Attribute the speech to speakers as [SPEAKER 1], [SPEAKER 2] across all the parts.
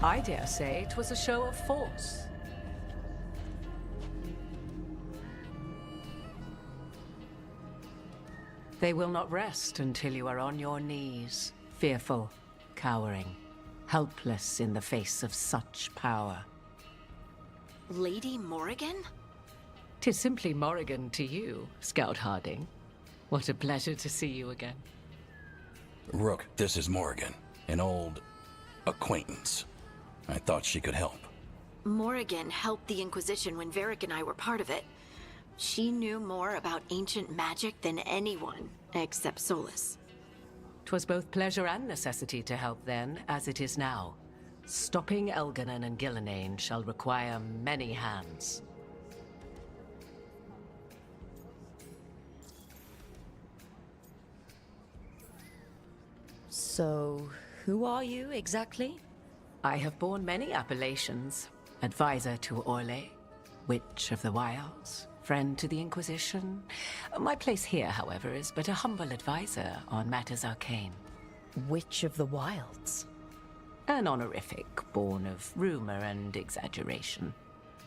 [SPEAKER 1] I dare say 'twas a show of force. They will not rest until you are on your knees, fearful, cowering, helpless in the face of such power.
[SPEAKER 2] Lady Morrigan?
[SPEAKER 1] 'Tis simply Morrigan to you, Scout Harding. What a pleasure to see you again.
[SPEAKER 3] Rook, this is Morrigan, an old acquaintance. I thought she could help.
[SPEAKER 2] Morrigan helped the Inquisition when Varric and I were part of it. She knew more about ancient magic than anyone, except Solus.
[SPEAKER 1] 'Twas both pleasure and necessity to help then, as it is now. Stopping Elganon and Gillenane shall require many hands.
[SPEAKER 4] So, who are you exactly?
[SPEAKER 1] I have borne many appellations. Advisor to Orlais, Witch of the Wilds, friend to the Inquisition. My place here, however, is but a humble advisor on matters arcane.
[SPEAKER 4] Witch of the Wilds?
[SPEAKER 1] An honorific born of rumor and exaggeration.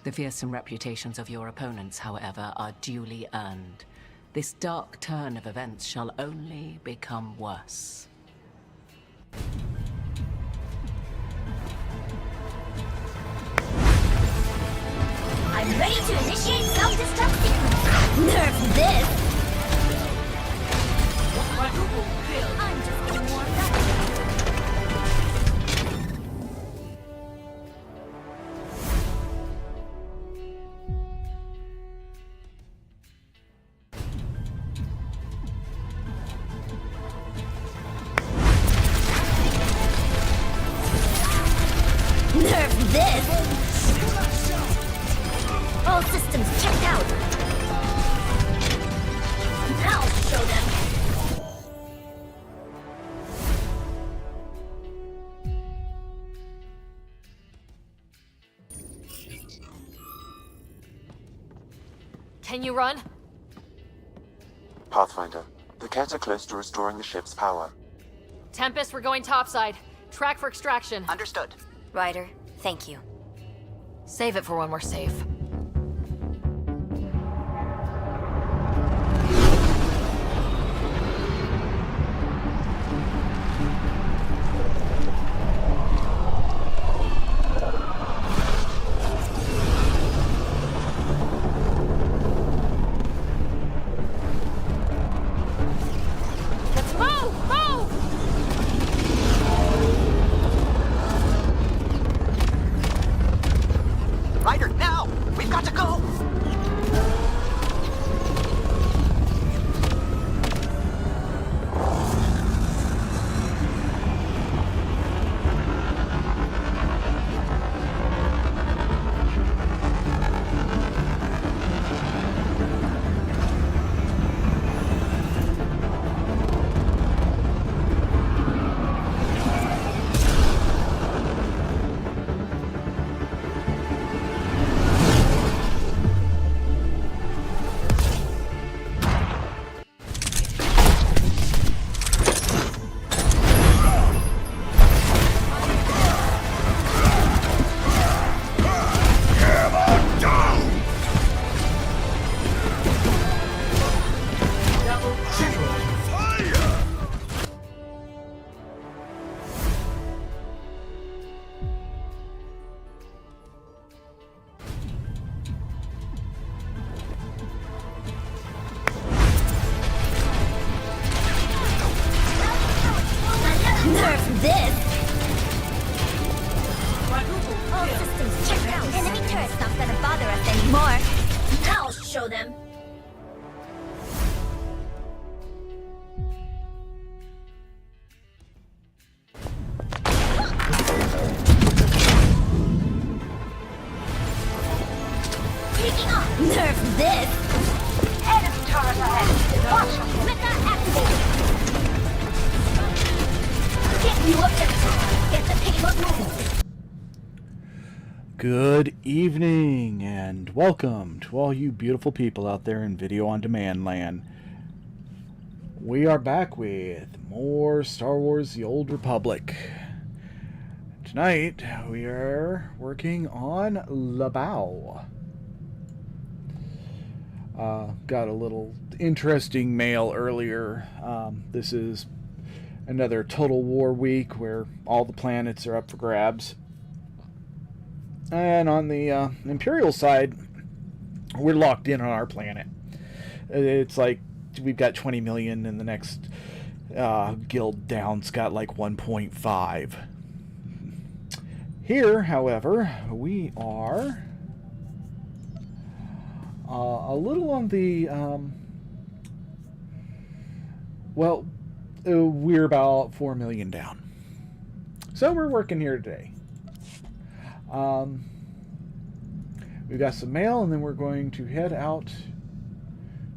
[SPEAKER 1] The fearsome reputations of your opponents, however, are duly earned. This dark turn of events shall only become worse.
[SPEAKER 5] I'm ready to initiate self-destruct sequence. Nerf this! I'm just getting warmed up. Nerf this! All systems checked out! Now show them!
[SPEAKER 6] Can you run?
[SPEAKER 7] Pathfinder, the Cat are close to restoring the ship's power.
[SPEAKER 6] Tempest, we're going topside. Track for extraction.
[SPEAKER 8] Understood.
[SPEAKER 5] Ryder, thank you.
[SPEAKER 6] Save it for when we're safe. Let's move! Move!
[SPEAKER 8] Ryder, now! We've got to go!
[SPEAKER 5] Nerf this! All systems checked out. Enemy turret's not gonna bother us anymore. I'll show them. Taking off! Nerf this! Enemy turret ahead! Watch! Mecha activated! Get you up there! Get the payload moving!
[SPEAKER 9] Good evening and welcome to all you beautiful people out there in Video on Demand land. We are back with more Star Wars The Old Republic. tonight we are working on Labao. Got a little interesting mail earlier. This is another Total War week where all the planets are up for grabs. And on the Imperial side, we're locked in on our planet. It's like we've got 20 million, and the next guild down's got like 1.5. Here, however, we are a little on the we're about 4 million down. So we're working here today. We've got some mail, and then we're going to head out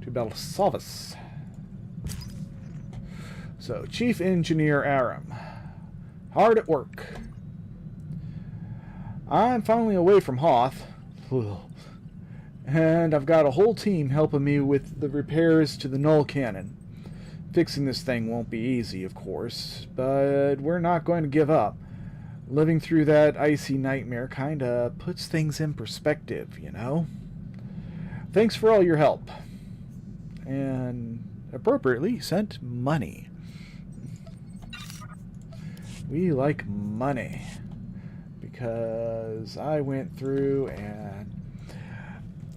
[SPEAKER 9] to Belsavis. So, Chief Engineer Aram, hard at work. I'm finally away from Hoth, and I've got a whole team helping me with the repairs to the null cannon. Fixing this thing won't be easy, of course, but we're not going to give up. Living through that icy nightmare kinda puts things in perspective, you know? Thanks for all your help. And appropriately sent money. We like money. Because I went through and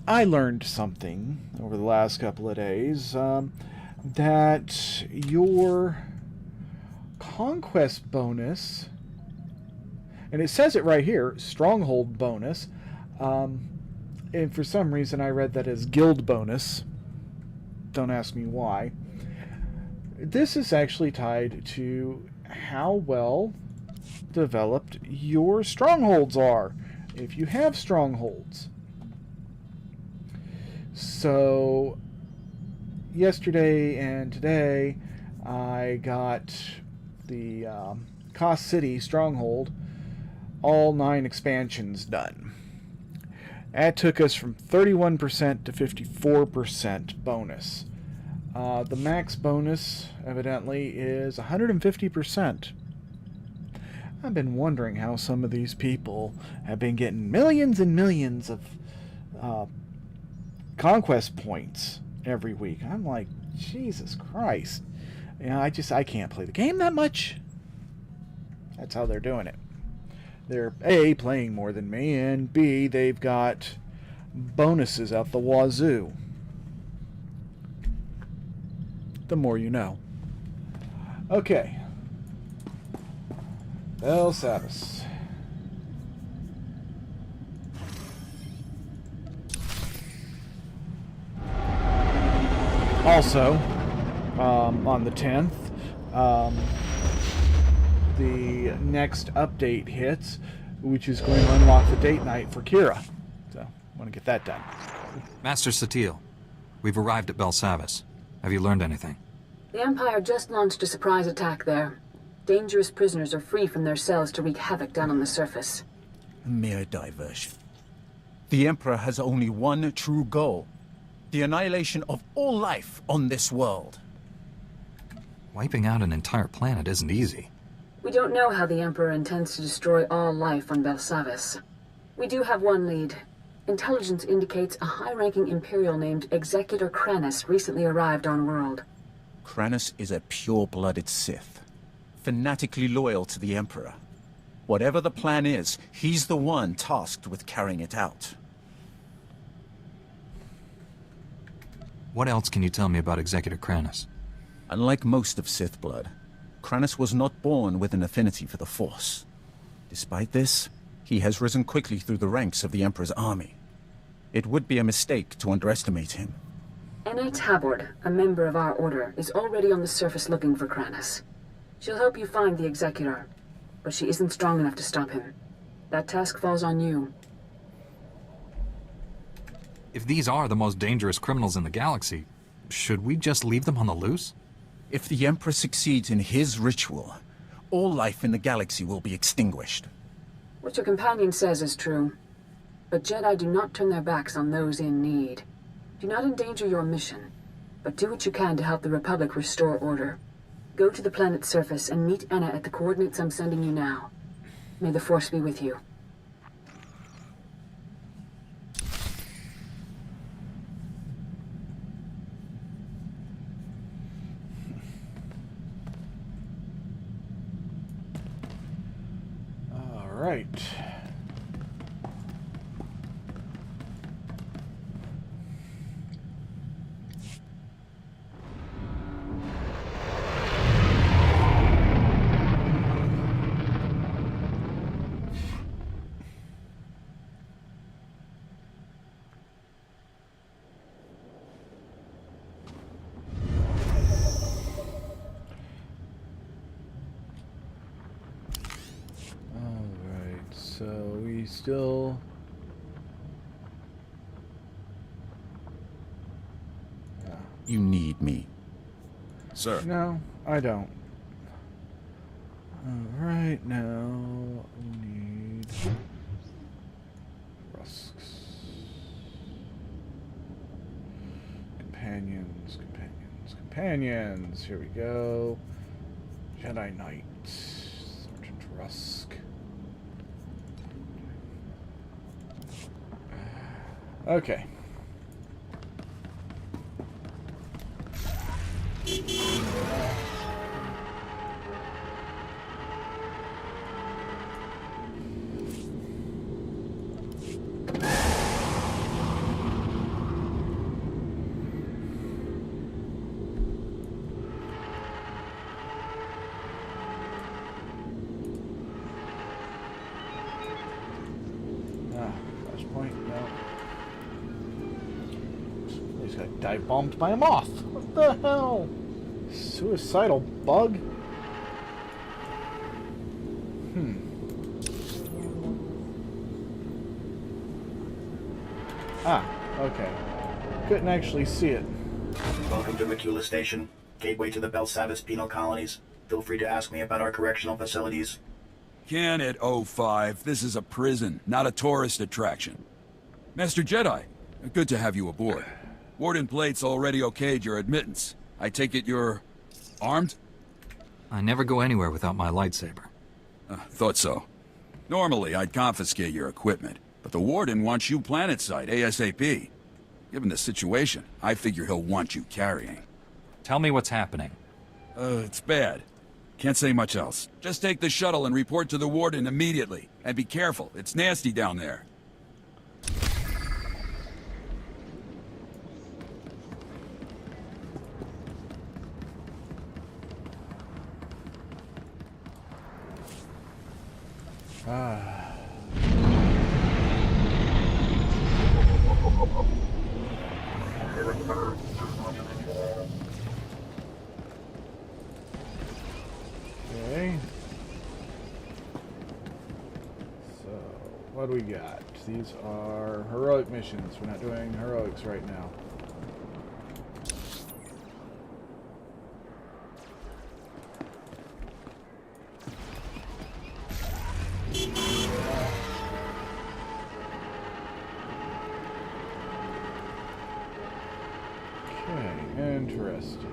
[SPEAKER 9] I learned something over the last couple of days. That your conquest bonus, and it says it right here, stronghold bonus, and for some reason I read that as guild bonus. Don't ask me why. This is actually tied to how well developed your strongholds are, if you have strongholds. So yesterday and today I got the Cost City stronghold, all 9 expansions done. That took us from 31% to 54% bonus. The max bonus, evidently, is 150%. I've been wondering how some of these people have been getting millions and millions of conquest points every week. I'm like, Jesus Christ. You know, I can't play the game that much. That's how they're doing it. They're A, playing more than me, and B, they've got bonuses out the wazoo. The more you know. Okay. Belsavis. Also, on the 10th, the next update hits, which is going to unlock the date night for Kira. So, I want to get that done.
[SPEAKER 10] Master Satil, we've arrived at Belsavis. Have you learned anything?
[SPEAKER 11] The Empire just launched a surprise attack there. Dangerous prisoners are free from their cells to wreak havoc down on the surface.
[SPEAKER 8] Mere diversion. The Emperor has only one true goal: the annihilation of all life on this world.
[SPEAKER 10] Wiping out an entire planet isn't easy.
[SPEAKER 11] We don't know how the Emperor intends to destroy all life on Belsavis. We do have one lead. Intelligence indicates a high-ranking Imperial named Executor Kranis recently arrived on world.
[SPEAKER 8] Kranis is a pure-blooded Sith, fanatically loyal to the Emperor. Whatever the plan is, he's the one tasked with carrying it out.
[SPEAKER 10] What else can you tell me about Executor Kranis?
[SPEAKER 8] Unlike most of Sith blood, Kranis was not born with an affinity for the Force. Despite this, he has risen quickly through the ranks of the Emperor's army. It would be a mistake to underestimate him.
[SPEAKER 11] Anna Tabord, a member of our order, is already on the surface looking for Kranis. She'll help you find the Executor, but she isn't strong enough to stop him. That task falls on you.
[SPEAKER 10] If these are the most dangerous criminals in the galaxy, should we just leave them on the loose?
[SPEAKER 8] If the Emperor succeeds in his ritual, all life in the galaxy will be extinguished.
[SPEAKER 11] What your companion says is true. But Jedi do not turn their backs on those in need. Do not endanger your mission, but do what you can to help the Republic restore order. Go to the planet's surface and meet Anna at the coordinates I'm sending you now. May the Force be with you.
[SPEAKER 9] All right. So we still...
[SPEAKER 8] You need me. Sir.
[SPEAKER 9] No, I don't. Right now, we need... Rusks. Companions. Here we go. Jedi Knight. Sergeant Rusk. Okay. Flashpoint, no. He's got dive bombed by a moth. What the hell? Suicidal bug? Ah, okay. Couldn't actually see it.
[SPEAKER 12] Welcome to Makula Station, gateway to the Belsavis penal colonies. Feel free to ask me about our correctional facilities.
[SPEAKER 13] Can it, 05? This is a prison, not a tourist attraction. Master Jedi, good to have you aboard. Warden Plate's already okayed your admittance. I take it you're... armed?
[SPEAKER 10] I never go anywhere without my lightsaber.
[SPEAKER 13] Thought so. Normally, I'd confiscate your equipment, but the Warden wants you planetside ASAP. Given the situation, I figure he'll want you carrying.
[SPEAKER 10] Tell me what's happening.
[SPEAKER 13] It's bad. Can't say much else. Just take the shuttle and report to the Warden immediately. And be careful, it's nasty down there.
[SPEAKER 9] Okay. So, what do we got? These are heroic missions. We're not doing heroics right now. Okay, interesting.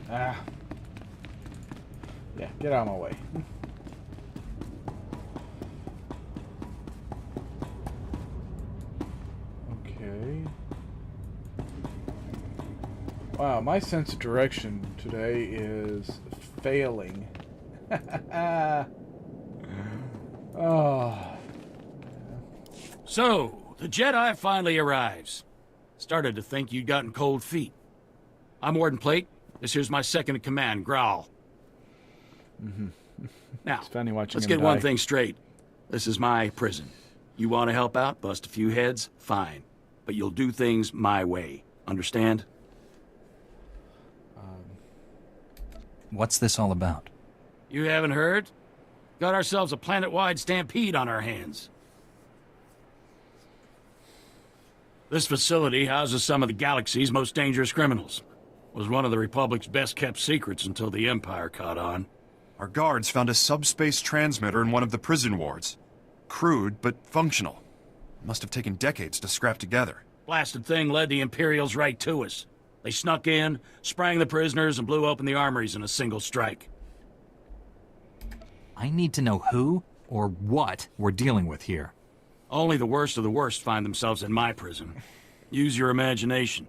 [SPEAKER 9] Ah. Yeah, get out of my way. Okay. Wow, my sense of direction today is failing. Oh.
[SPEAKER 14] So, the Jedi finally arrives. Started to think you'd gotten cold feet. I'm Warden Plate. This here's my second in command, Growl. Now, let's get one thing straight. This is my prison. You want to help out, bust a few heads, fine. But you'll do things my way. Understand?
[SPEAKER 10] What's this all about?
[SPEAKER 14] You haven't heard? Got ourselves a planet-wide stampede on our hands. This facility houses some of the galaxy's most dangerous criminals. Was one of the Republic's best-kept secrets until the Empire caught on.
[SPEAKER 15] Our guards found a subspace transmitter in one of the prison wards. Crude, but functional. Must have taken decades to scrap together.
[SPEAKER 14] Blasted thing led the Imperials right to us. They snuck in, sprang the prisoners, and blew open the armories in a single strike.
[SPEAKER 10] I need to know who or what we're dealing with here.
[SPEAKER 14] Only the worst of the worst find themselves in my prison. Use your imagination.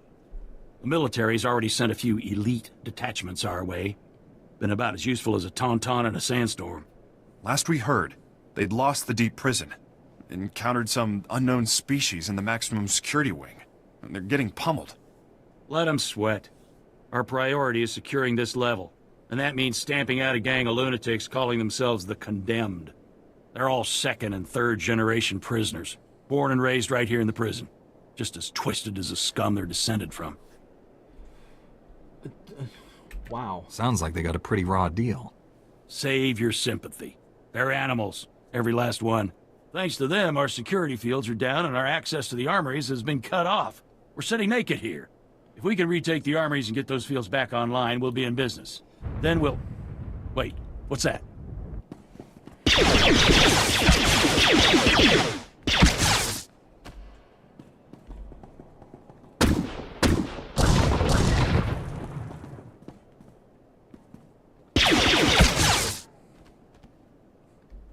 [SPEAKER 14] The military's already sent a few elite detachments our way. Been about as useful as a tauntaun in a sandstorm.
[SPEAKER 15] Last we heard, they'd lost the deep prison. Encountered some unknown species in the maximum security wing. And they're getting pummeled.
[SPEAKER 14] Let them sweat. Our priority is securing this level. And that means stamping out a gang of lunatics calling themselves the Condemned. They're all second and third generation prisoners. Born and raised right here in the prison. Just as twisted as the scum they're descended from.
[SPEAKER 10] Wow. Sounds like they got a pretty raw deal.
[SPEAKER 14] Save your sympathy. They're animals. Every last one. Thanks to them, our security fields are down and our access to the armories has been cut off. We're sitting naked here. If we can retake the armories and get those fields back online, we'll be in business. Then we'll... Wait, what's that?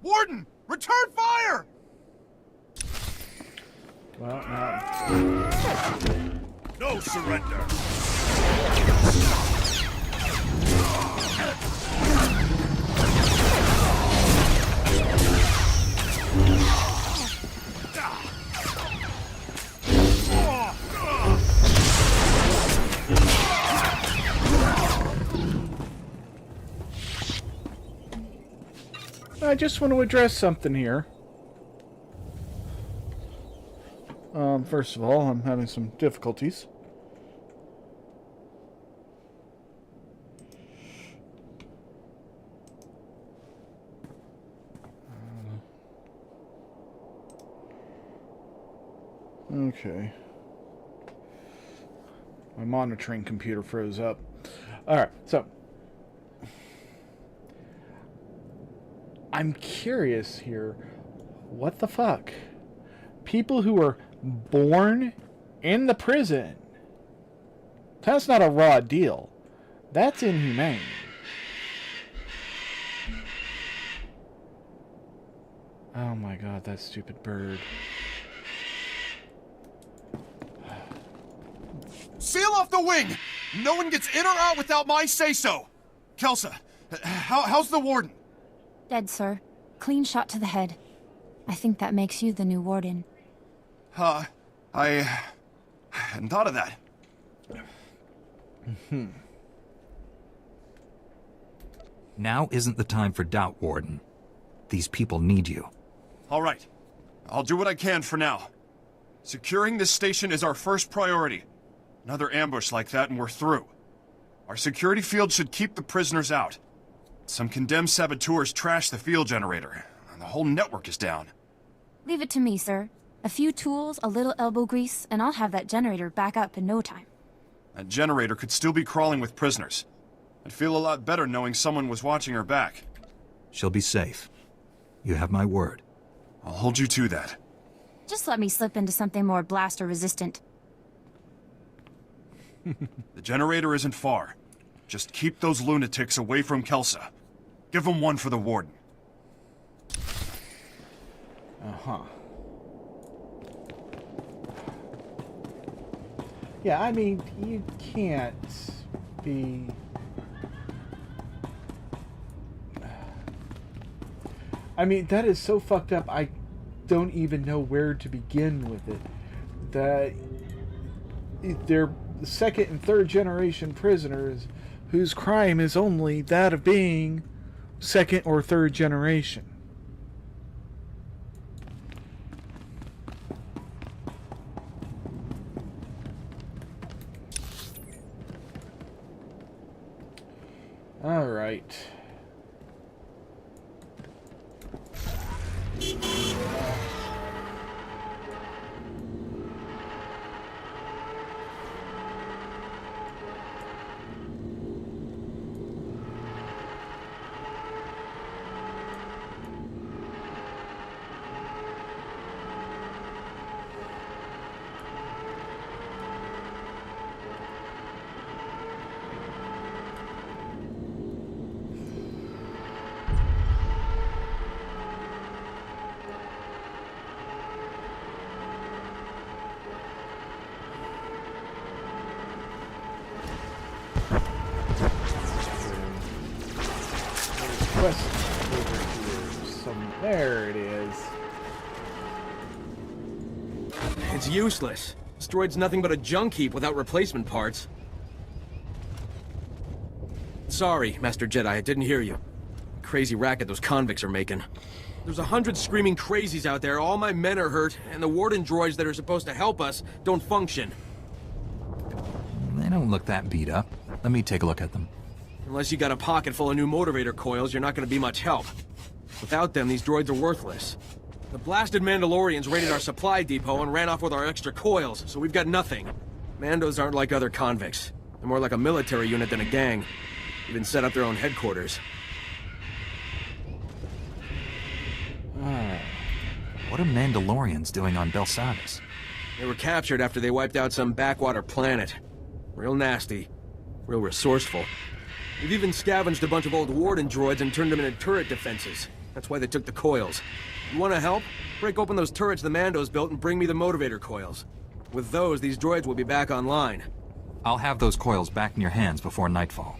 [SPEAKER 15] Warden! Return fire!
[SPEAKER 9] Well,
[SPEAKER 15] no surrender!
[SPEAKER 9] I just want to address something here. First of all, I'm having some difficulties. Okay. My monitoring computer froze up. Alright, so I'm curious here. What the fuck? People who are born in the prison. That's not a raw deal. That's inhumane. Oh my god, that stupid bird.
[SPEAKER 15] Seal off the wing! No one gets in or out without my say-so! Kelsa, how's the warden?
[SPEAKER 16] Dead, sir. Clean shot to the head. I think that makes you the new warden.
[SPEAKER 15] I hadn't thought of that.
[SPEAKER 10] Now isn't the time for doubt, Warden. These people need you.
[SPEAKER 15] All right. I'll do what I can for now. Securing this station is our first priority. Another ambush like that and we're through. Our security field should keep the prisoners out. Some condemned saboteurs trashed the field generator, and the whole network is down.
[SPEAKER 16] Leave it to me, sir. A few tools, a little elbow grease, and I'll have that generator back up in no time.
[SPEAKER 15] That generator could still be crawling with prisoners. I'd feel a lot better knowing someone was watching her back.
[SPEAKER 10] She'll be safe. You have my word.
[SPEAKER 15] I'll hold you to that.
[SPEAKER 16] Just let me slip into something more blaster-resistant.
[SPEAKER 15] The generator isn't far. Just keep those lunatics away from Kelsa. Give them one for the warden.
[SPEAKER 9] Uh-huh. Yeah, I mean, you can't be... I mean, that is so fucked up, I don't even know where to begin with it. That they're second and third generation prisoners whose crime is only that of being second or third generation. All right. There it is.
[SPEAKER 17] It's useless. This droid's nothing but a junk heap without replacement parts. Sorry, Master Jedi, I didn't hear you. Crazy racket those convicts are making. There's 100 screaming crazies out there, all my men are hurt, and the warden droids that are supposed to help us don't function.
[SPEAKER 10] They don't look that beat up. Let me take a look at them.
[SPEAKER 17] Unless you got a pocket full of new motivator coils, you're not gonna be much help. Without them, these droids are worthless. The blasted Mandalorians raided our supply depot and ran off with our extra coils, so we've got nothing. Mandos aren't like other convicts. They're more like a military unit than a gang. Even set up their own headquarters.
[SPEAKER 10] What are Mandalorians doing on Belsavis?
[SPEAKER 17] They were captured after they wiped out some backwater planet. Real nasty. Real resourceful. We've even scavenged a bunch of old warden droids and turned them into turret defenses. That's why they took the coils. You wanna help? Break open those turrets the Mandos built and bring me the motivator coils. With those, these droids will be back online.
[SPEAKER 10] I'll have those coils back in your hands before nightfall.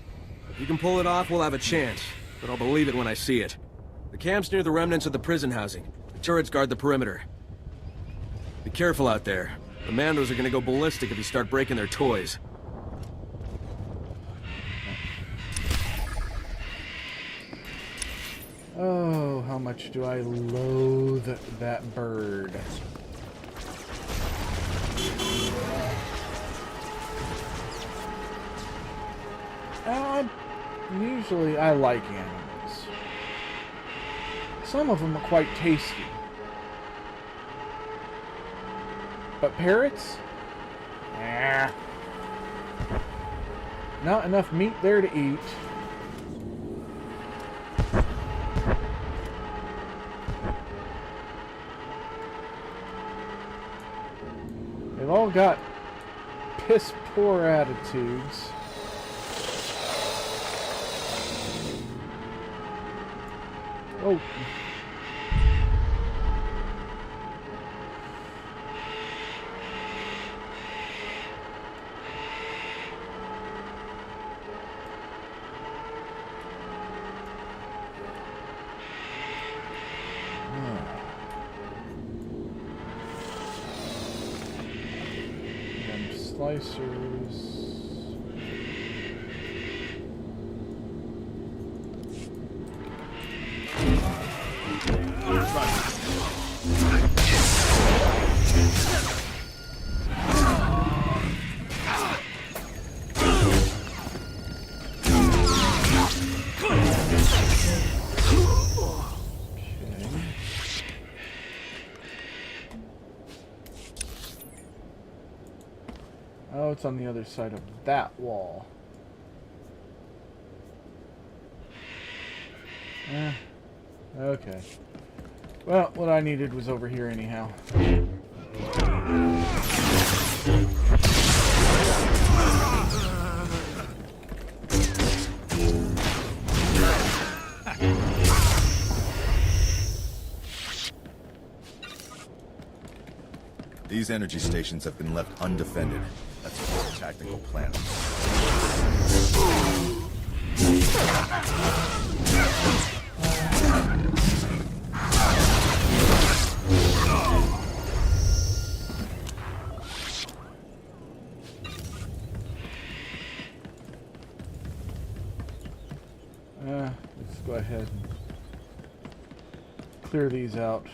[SPEAKER 17] If you can pull it off, we'll have a chance. But I'll believe it when I see it. The camp's near the remnants of the prison housing. The turrets guard the perimeter. Be careful out there. The Mandos are gonna go ballistic if you start breaking their toys.
[SPEAKER 9] Oh, how much do I loathe that bird. Usually I like animals. Some of them are quite tasty. But parrots? Nah. Not enough meat there to eat. They've all got piss-poor attitudes. Oh. Slicers. Oh, it's on the other side of that wall. Okay. Well, what I needed was over here anyhow.
[SPEAKER 18] These energy stations have been left undefended. That's a poor tactical plan.
[SPEAKER 9] Let's go ahead and clear these out.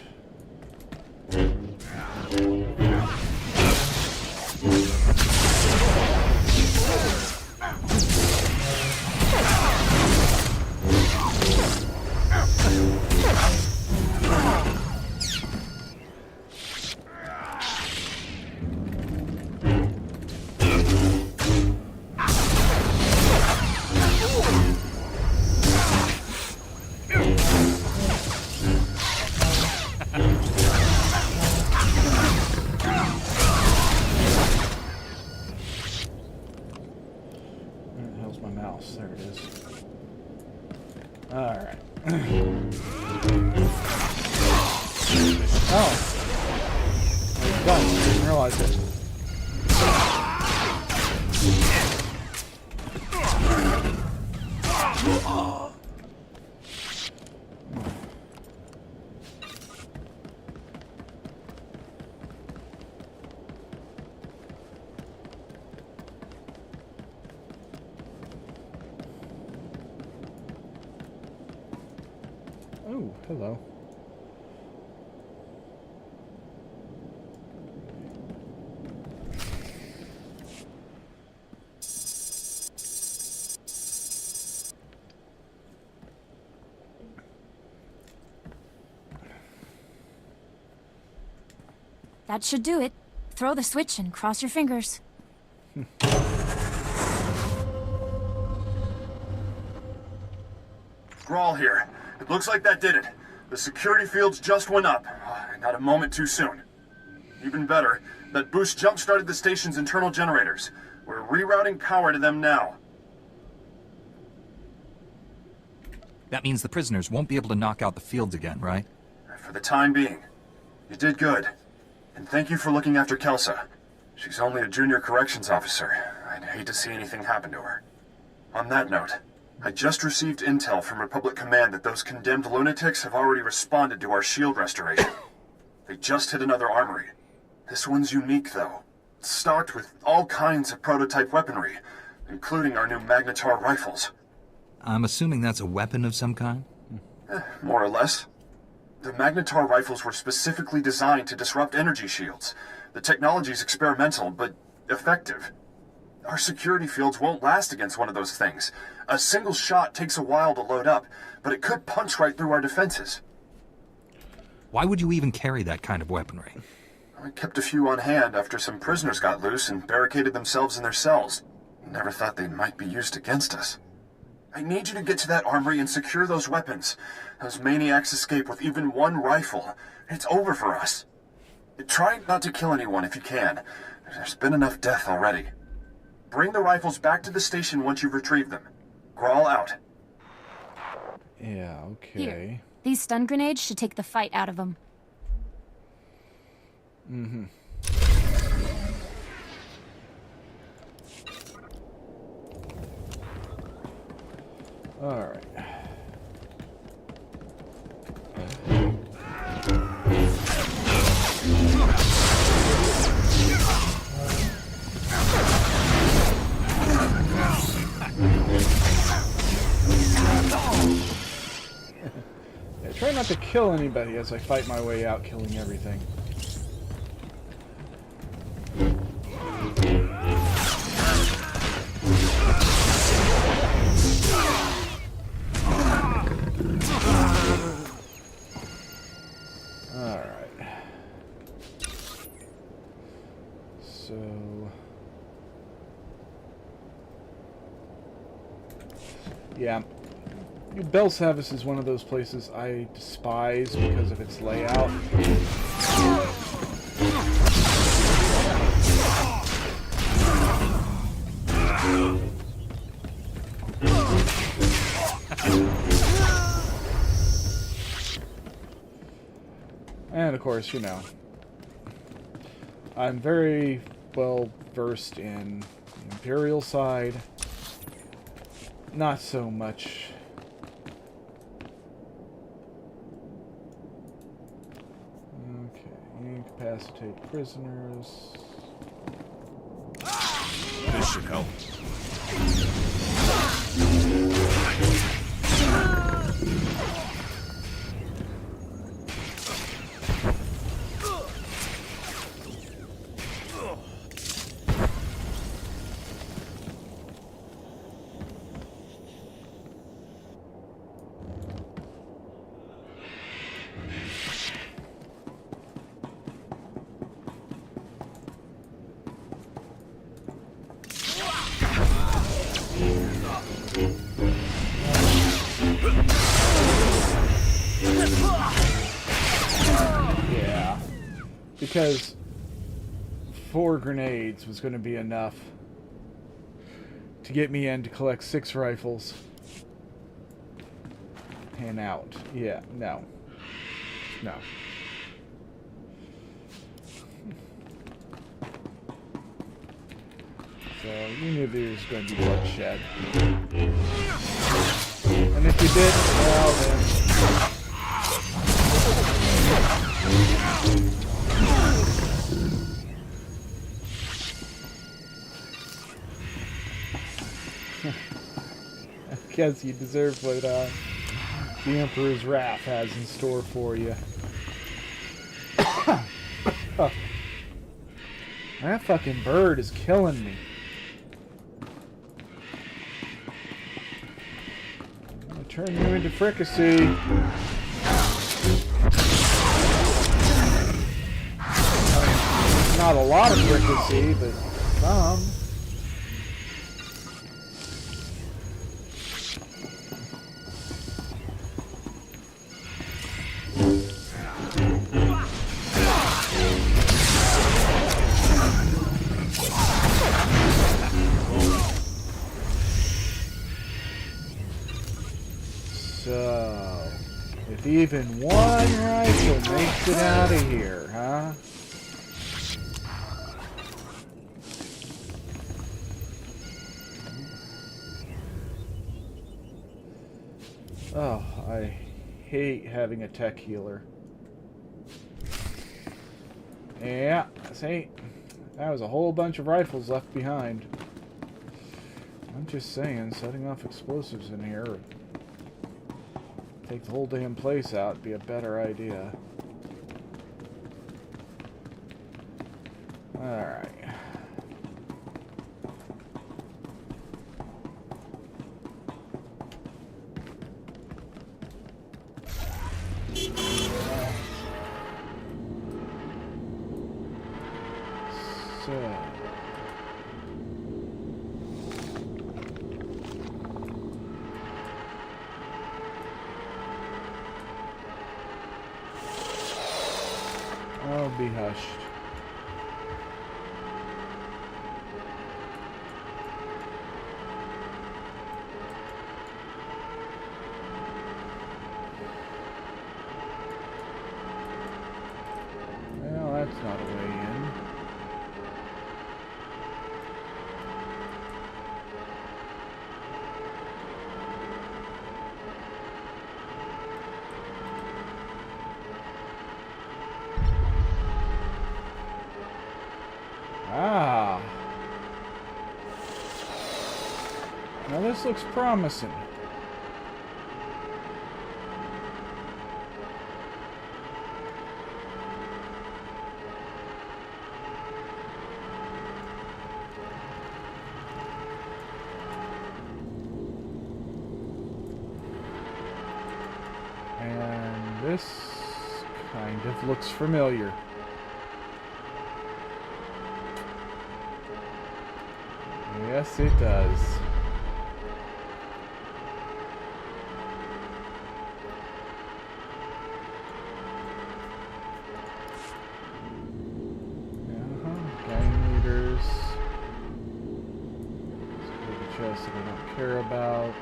[SPEAKER 9] There it is. Alright. Oh. It's done. Didn't realize it. hello.
[SPEAKER 16] That should do it. Throw the switch and cross your fingers.
[SPEAKER 15] Grawl here. It looks like that did it. The security fields just went up. Not a moment too soon. Even better, that boost jump-started the station's internal generators. We're rerouting power to them now.
[SPEAKER 10] That means the prisoners won't be able to knock out the fields again, right?
[SPEAKER 15] For the time being. You did good. And thank you for looking after Kelsa. She's only a junior corrections officer. I'd hate to see anything happen to her. On that note, I just received intel from Republic Command that those condemned lunatics have already responded to our shield restoration. They just hit another armory. This one's unique, though. It's stocked with all kinds of prototype weaponry, including our new Magnetar rifles.
[SPEAKER 10] I'm assuming that's a weapon of some kind?
[SPEAKER 15] More or less. The Magnetar rifles were specifically designed to disrupt energy shields. The technology's experimental, but effective. Our security fields won't last against one of those things. A single shot takes a while to load up, but it could punch right through our defenses.
[SPEAKER 10] Why would you even carry that kind of weaponry?
[SPEAKER 15] I kept a few on hand after some prisoners got loose and barricaded themselves in their cells. Never thought they might be used against us. I need you to get to that armory and secure those weapons. Those maniacs escape with even one rifle. It's over for us. Try not to kill anyone if you can. There's been enough death already. Bring the rifles back to the station once you've retrieved them. Grawl out.
[SPEAKER 9] Yeah, okay.
[SPEAKER 16] Here. These stun grenades should take the fight out of them.
[SPEAKER 9] Mm-hmm. Alright. Yeah, try not to kill anybody as I fight my way out, killing everything. Yeah. Belsavis is one of those places I despise because of its layout. And of course, you know, I'm very well versed in the Imperial side. Not so much. Okay, incapacitate prisoners.
[SPEAKER 18] This should help.
[SPEAKER 9] Yeah, because 4 grenades was going to be enough to get me in to collect 6 rifles and out. Yeah, no. No. So you knew there was going to be bloodshed. And if you did, well then... I guess you deserve what the Emperor's Wrath has in store for you. Oh. That fucking bird is killing me. I'm gonna turn you into fricassee. Not a lot of fricassee, but some. So, if even one rifle makes it out of here, huh? Oh, I hate having a tech healer. Yeah, see? That was a whole bunch of rifles left behind. I'm just saying, setting off explosives in here would take the whole damn place out would be a better idea. Alright. So... I'll be hushed. Well, that's not a way in. Ah. Now this looks promising. And this kind of looks familiar. Yes, it does. Gang leaders. Let's go to the chest that I don't care about.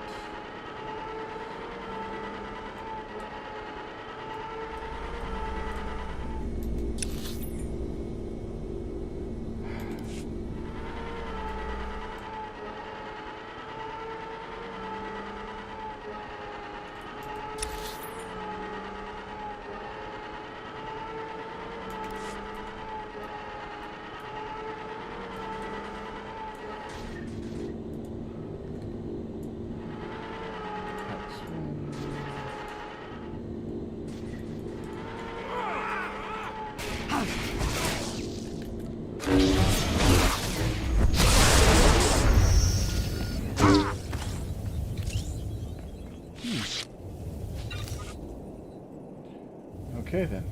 [SPEAKER 9] Okay then.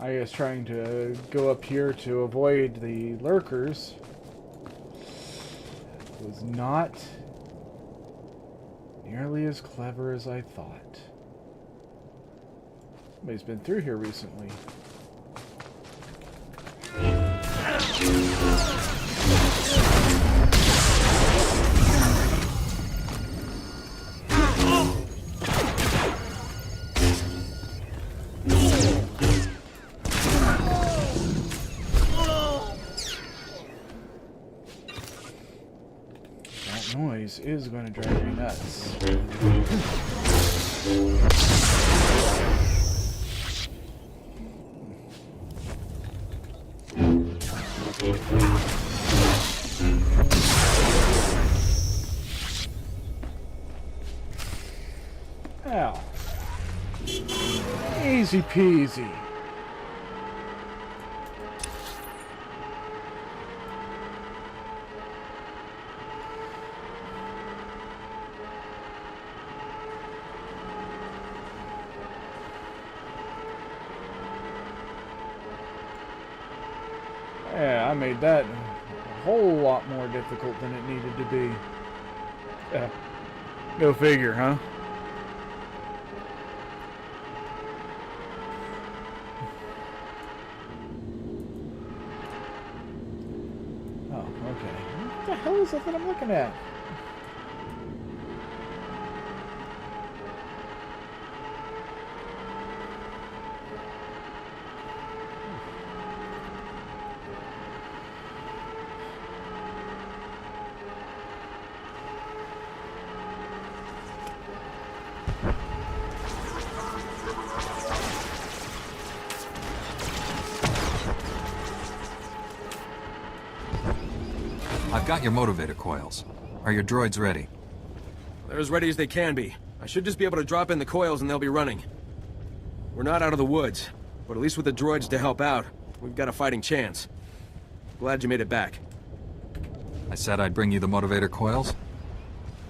[SPEAKER 9] I was trying to go up here to avoid the lurkers. It was not nearly as clever as I thought. Somebody's been through here recently. That noise is going to drive me nuts. Easy peasy. Yeah, I made that a whole lot more difficult than it needed to be. Go figure, huh? Oh, okay. What the hell is it that I'm looking at?
[SPEAKER 10] I've got your motivator coils. Are your droids ready?
[SPEAKER 17] They're as ready as they can be. I should just be able to drop in the coils and they'll be running. We're not out of the woods, but at least with the droids to help out, we've got a fighting chance. Glad you made it back.
[SPEAKER 10] I said I'd bring you the motivator coils.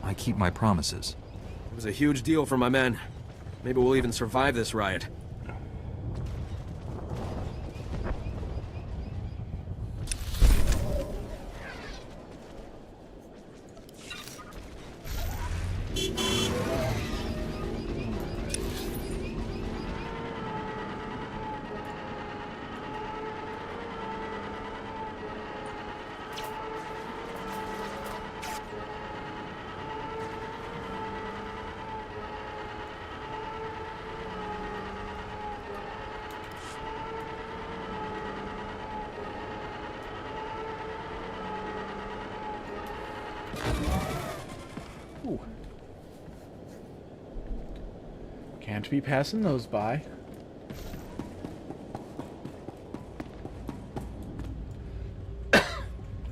[SPEAKER 10] I keep my promises.
[SPEAKER 17] It was a huge deal for my men. Maybe we'll even survive this riot.
[SPEAKER 9] Ooh. Can't be passing those by.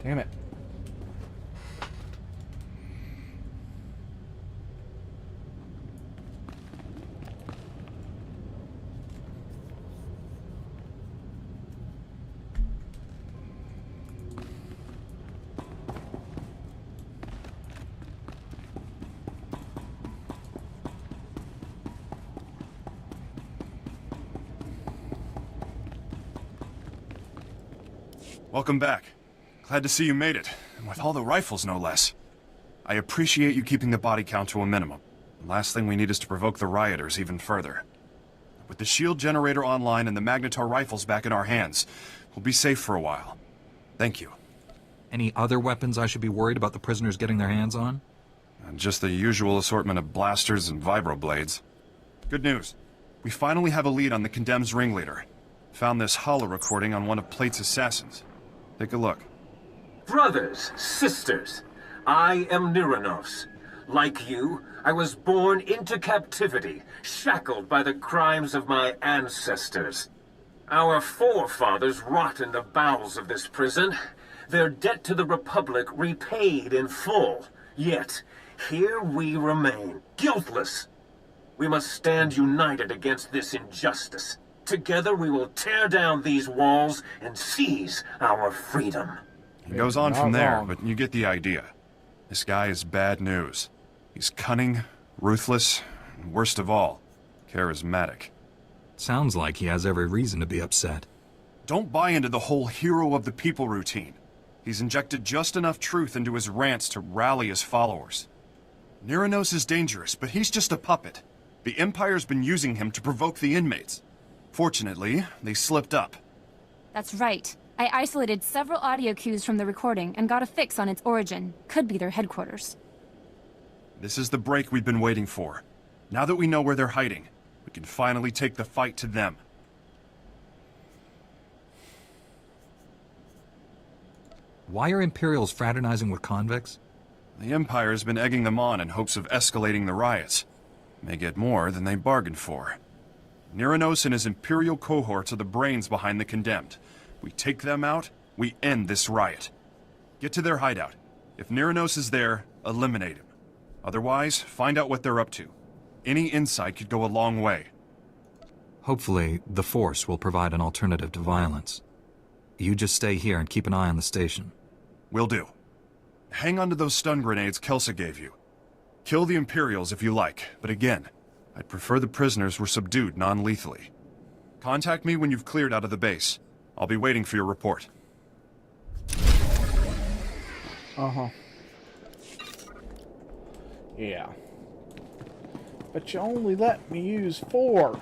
[SPEAKER 9] Damn it.
[SPEAKER 15] Welcome back. Glad to see you made it, and with all the rifles, no less. I appreciate you keeping the body count to a minimum. The last thing we need is to provoke the rioters even further. With the shield generator online and the Magnetar rifles back in our hands, we'll be safe for a while. Thank you.
[SPEAKER 10] Any other weapons I should be worried about the prisoners getting their hands on?
[SPEAKER 15] Just the usual assortment of blasters and vibroblades. Good news. We finally have a lead on the Condemned's ringleader. Found this holo recording on one of Plate's assassins. Take a look.
[SPEAKER 19] Brothers, sisters, I am Niranos. Like you, I was born into captivity, shackled by the crimes of my ancestors. Our forefathers rot in the bowels of this prison, their debt to the Republic repaid in full. Yet, here we remain, guiltless. We must stand united against this injustice. Together we will tear down these walls and seize our freedom.
[SPEAKER 15] It goes on from there, but you get the idea. This guy is bad news. He's cunning, ruthless, and worst of all, charismatic.
[SPEAKER 10] Sounds like he has every reason to be upset.
[SPEAKER 15] Don't buy into the whole hero of the people routine. He's injected just enough truth into his rants to rally his followers. Niranos is dangerous, but he's just a puppet. The Empire's been using him to provoke the inmates. Fortunately, they slipped up.
[SPEAKER 16] That's right. I isolated several audio cues from the recording and got a fix on its origin. Could be their headquarters.
[SPEAKER 15] This is the break we've been waiting for. Now that we know where they're hiding, we can finally take the fight to them.
[SPEAKER 10] Why are Imperials fraternizing with convicts?
[SPEAKER 15] The Empire's been egging them on in hopes of escalating the riots. May get more than they bargained for. Niranos and his Imperial cohorts are the brains behind the Condemned. We take them out, we end this riot. Get to their hideout. If Niranos is there, eliminate him. Otherwise, find out what they're up to. Any insight could go a long way.
[SPEAKER 10] Hopefully, the Force will provide an alternative to violence. You just stay here and keep an eye on the station.
[SPEAKER 15] Will do. Hang on to those stun grenades Kelsa gave you. Kill the Imperials if you like, but again, I'd prefer the prisoners were subdued non-lethally. Contact me when you've cleared out of the base. I'll be waiting for your report.
[SPEAKER 9] Uh-huh. Yeah. But you only let me use 4.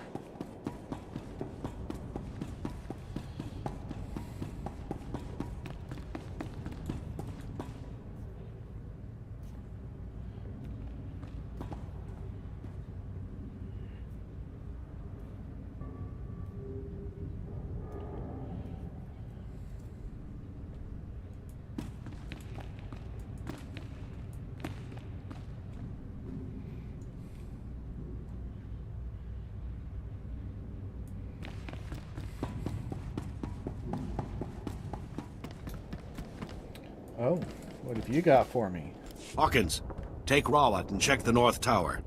[SPEAKER 9] Oh, what have you got for me?
[SPEAKER 20] Hawkins, take Rawat and check the North Tower.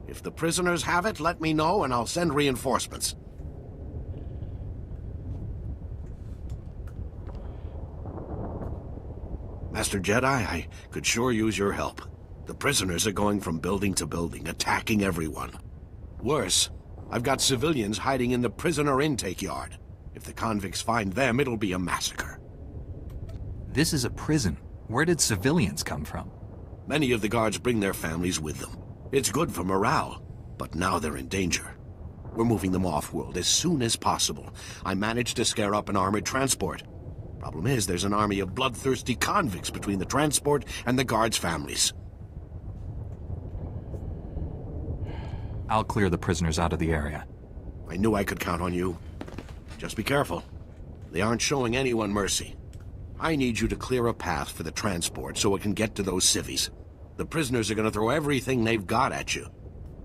[SPEAKER 20] If the prisoners have it, let me know and I'll send reinforcements. Master Jedi, I could sure use your help. The prisoners are going from building to building, attacking everyone. Worse, I've got civilians hiding in the prisoner intake yard. If the convicts find them, it'll be a massacre.
[SPEAKER 10] This is a prison. Where did civilians come from?
[SPEAKER 20] Many of the guards bring their families with them. It's good for morale, but now they're in danger. We're moving them off-world as soon as possible. I managed to scare up an armored transport. Problem is, there's an army of bloodthirsty convicts between the transport and the guards' families.
[SPEAKER 10] I'll clear the prisoners out of the area.
[SPEAKER 20] I knew I could count on you. Just be careful. They aren't showing anyone mercy. I need you to clear a path for the transport so it can get to those civvies. The prisoners are going to throw everything they've got at you.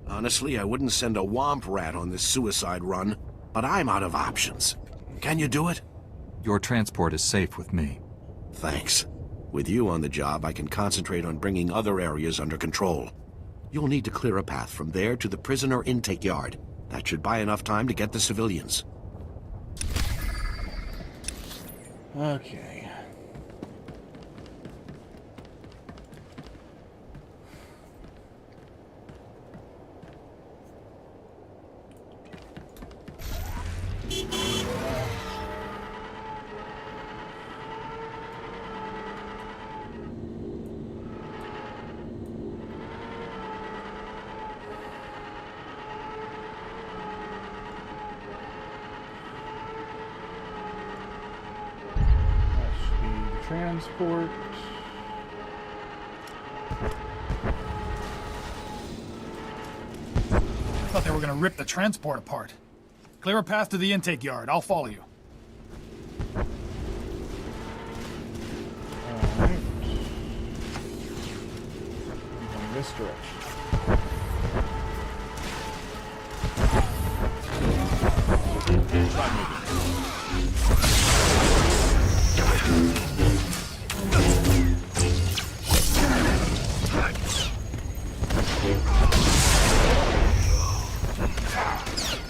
[SPEAKER 20] Honestly, I wouldn't send a womp rat on this suicide run, but I'm out of options. Can you do it?
[SPEAKER 10] Your transport is safe with me.
[SPEAKER 20] Thanks. With you on the job, I can concentrate on bringing other areas under control. You'll need to clear a path from there to the prisoner intake yard. That should buy enough time to get the civilians.
[SPEAKER 9] Okay. Transport.
[SPEAKER 21] I thought they were gonna rip the transport apart. Clear a path to the intake yard. I'll follow you.
[SPEAKER 9] Alright. Going this direction.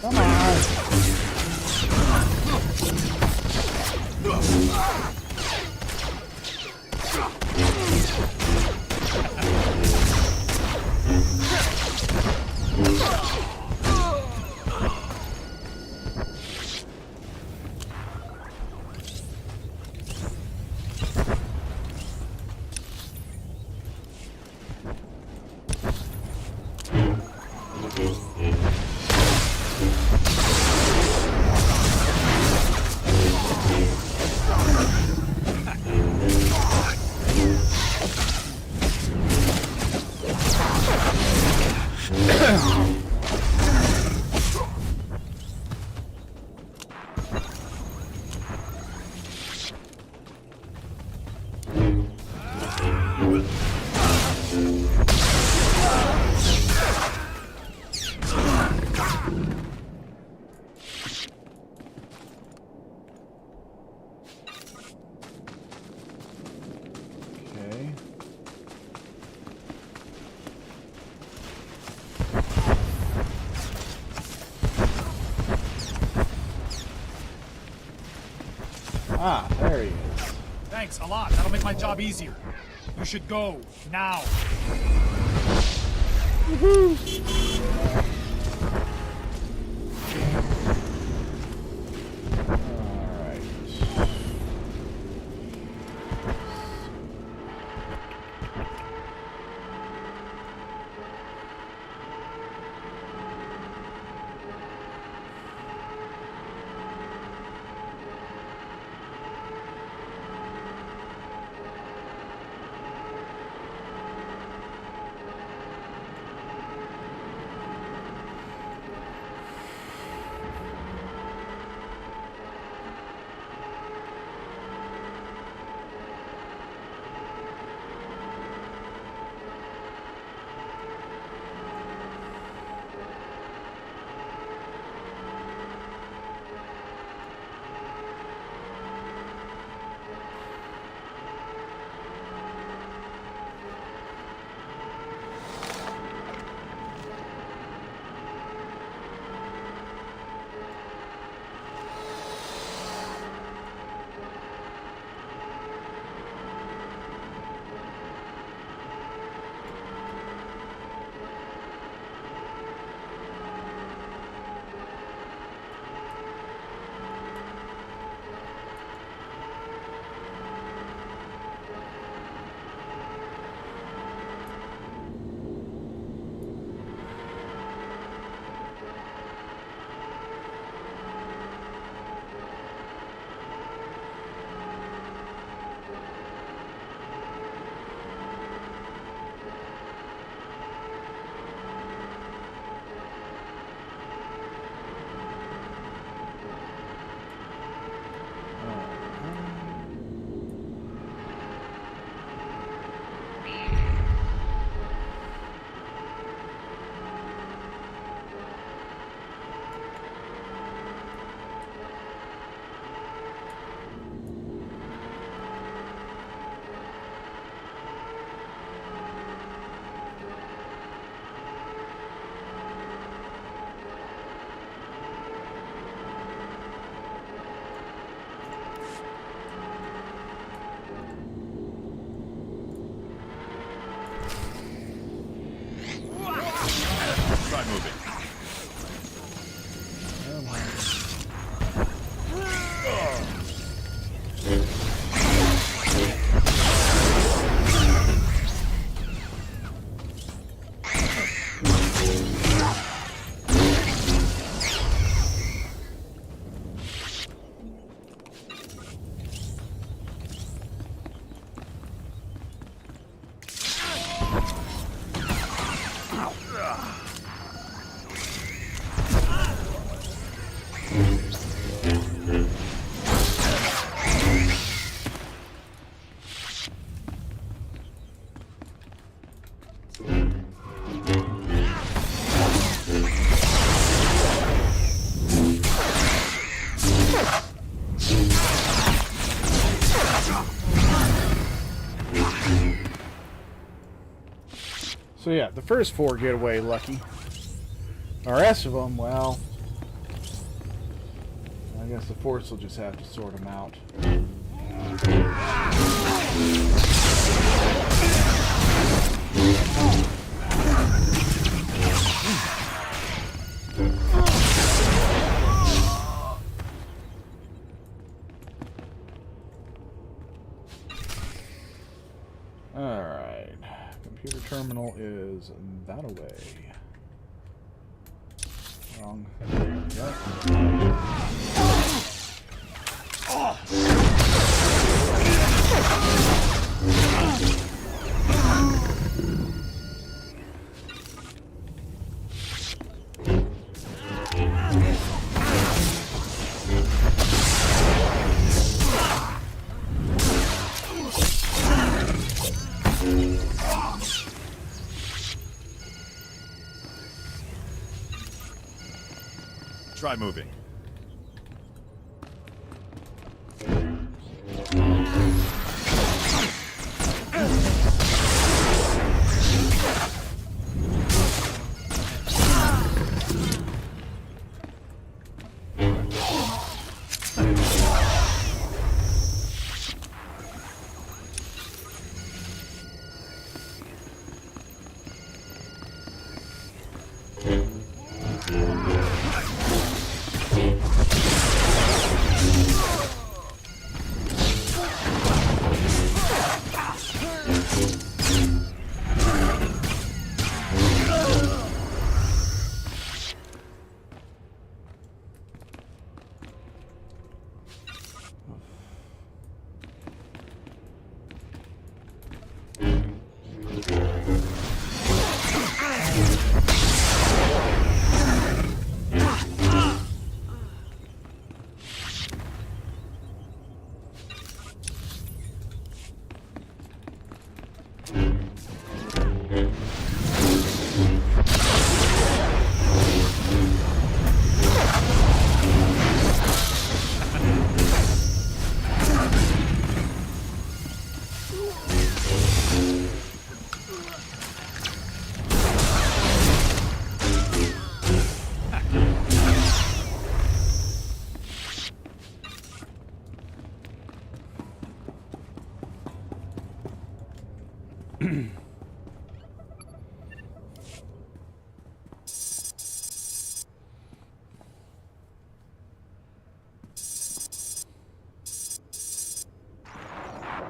[SPEAKER 9] Come on. Ah, there he is.
[SPEAKER 21] Thanks a lot. That'll make my job easier. You should go now.
[SPEAKER 15] Try moving.
[SPEAKER 9] So yeah, the first four get away lucky. The rest of them, well, I guess the Force will just have to sort them out. Alright. Computer terminal is that away. Wrong. Yep.
[SPEAKER 15] Try moving.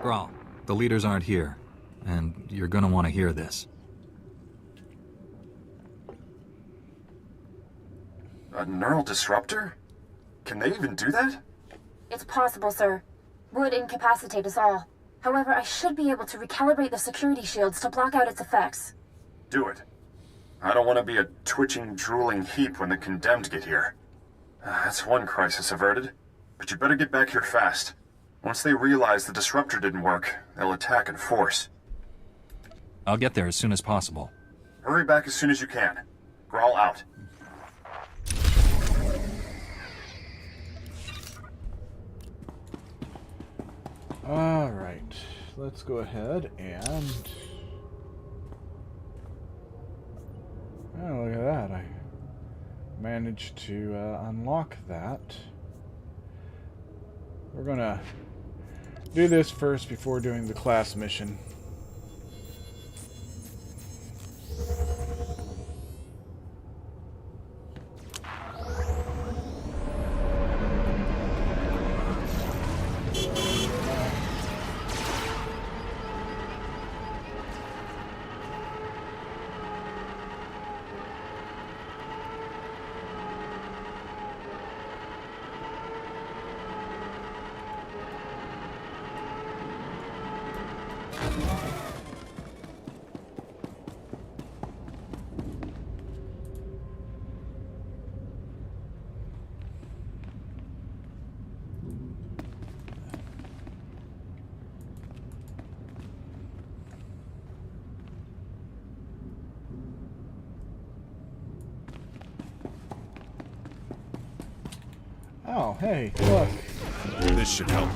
[SPEAKER 10] Grawl, the leaders aren't here, and you're gonna want to hear this.
[SPEAKER 15] A neural disruptor? Can they even do that?
[SPEAKER 16] It's possible, sir. Would incapacitate us all. However, I should be able to recalibrate the security shields to block out its effects.
[SPEAKER 15] Do it. I don't want to be a twitching, drooling heap when the condemned get here. That's one crisis averted. But you better get back here fast. Once they realize the disruptor didn't work, they'll attack in force.
[SPEAKER 10] I'll get there as soon as possible.
[SPEAKER 15] Hurry back as soon as you can. Grawl out.
[SPEAKER 9] Alright, let's go ahead and... Oh, look at that. I managed to unlock that. We're gonna do this first before doing the class mission. Oh, hey, look.
[SPEAKER 18] This should help.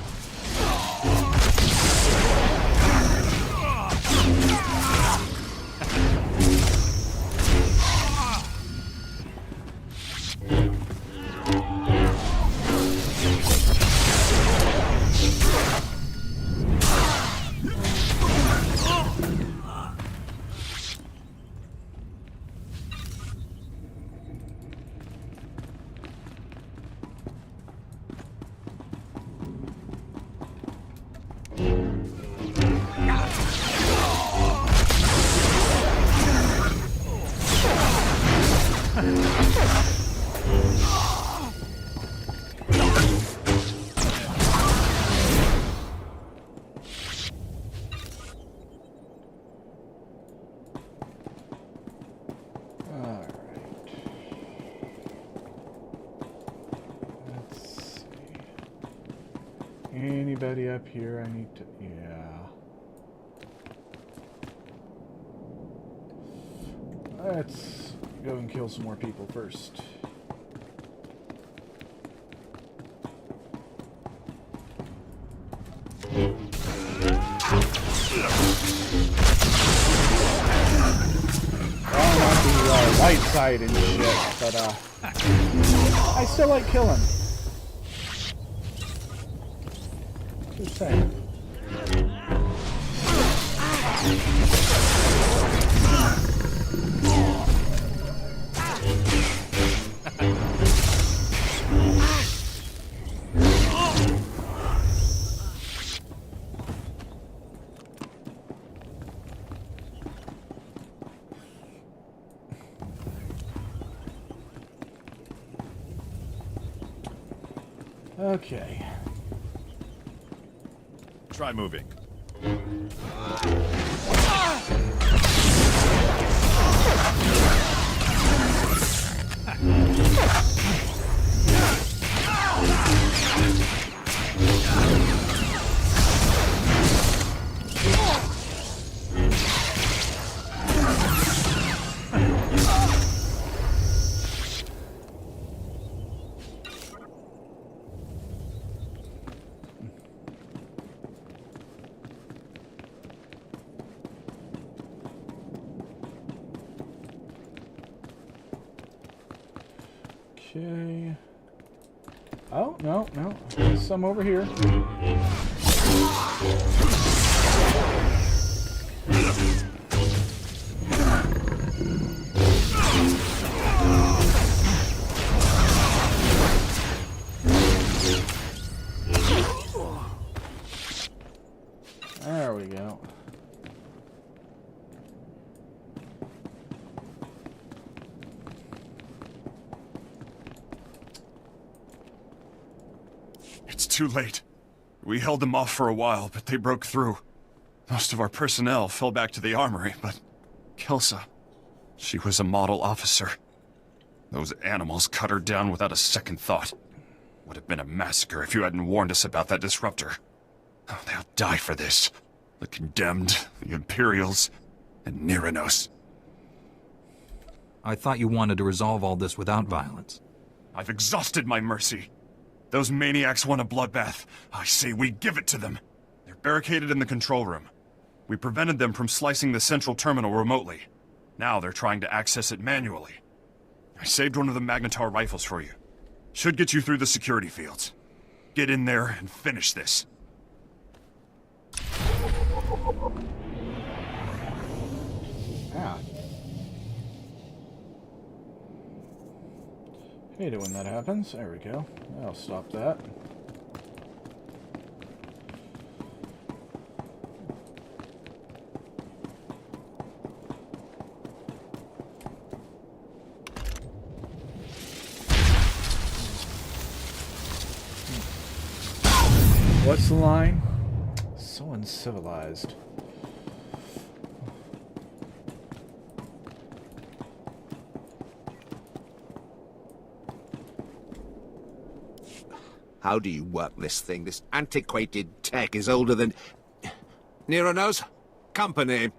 [SPEAKER 18] Anybody up here I need to... Yeah. Let's go and kill some more people first. I'm on the light side and shit, but I still like killing. Just saying. Okay. Try moving.
[SPEAKER 9] Okay. Oh, no, no. There's some over here.
[SPEAKER 15] too late. We held them off for a while, but they broke through. Most of our personnel fell back to the armory, but Kelsa, she was a model officer. Those animals cut her down without a second thought. Would have been a massacre if you hadn't warned us about that disruptor. Oh, they'll die for this. The Condemned, the Imperials, and Niranos.
[SPEAKER 10] I thought you wanted to resolve all this without violence.
[SPEAKER 15] I've exhausted my mercy. Those maniacs want a bloodbath. I say we give it to them. They're barricaded in the control room. We prevented them from slicing the central terminal remotely. Now they're trying to access it manually. I saved one of the Magnetar rifles for you. Should get you through the security fields. Get in there and finish this.
[SPEAKER 9] Ah. Hate it when that happens. There we go. I'll stop that. What's the line? So uncivilized.
[SPEAKER 20] How do you work this thing? This antiquated tech is older than... Niranos? Company.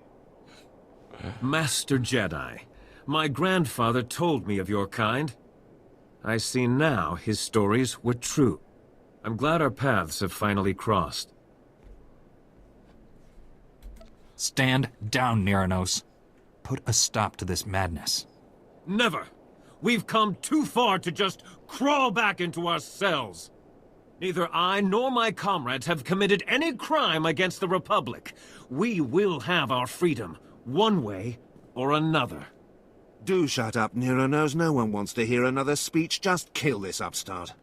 [SPEAKER 19] Master Jedi, my grandfather told me of your kind. I see now his stories were true. I'm glad our paths have finally crossed.
[SPEAKER 10] Stand down, Niranos. Put a stop to this madness.
[SPEAKER 19] Never! We've come too far to just crawl back into our cells. Neither I nor my comrades have committed any crime against the Republic. We will have our freedom, one way or another.
[SPEAKER 20] Do shut up, Niranos. No one wants to hear another speech. Just kill this upstart.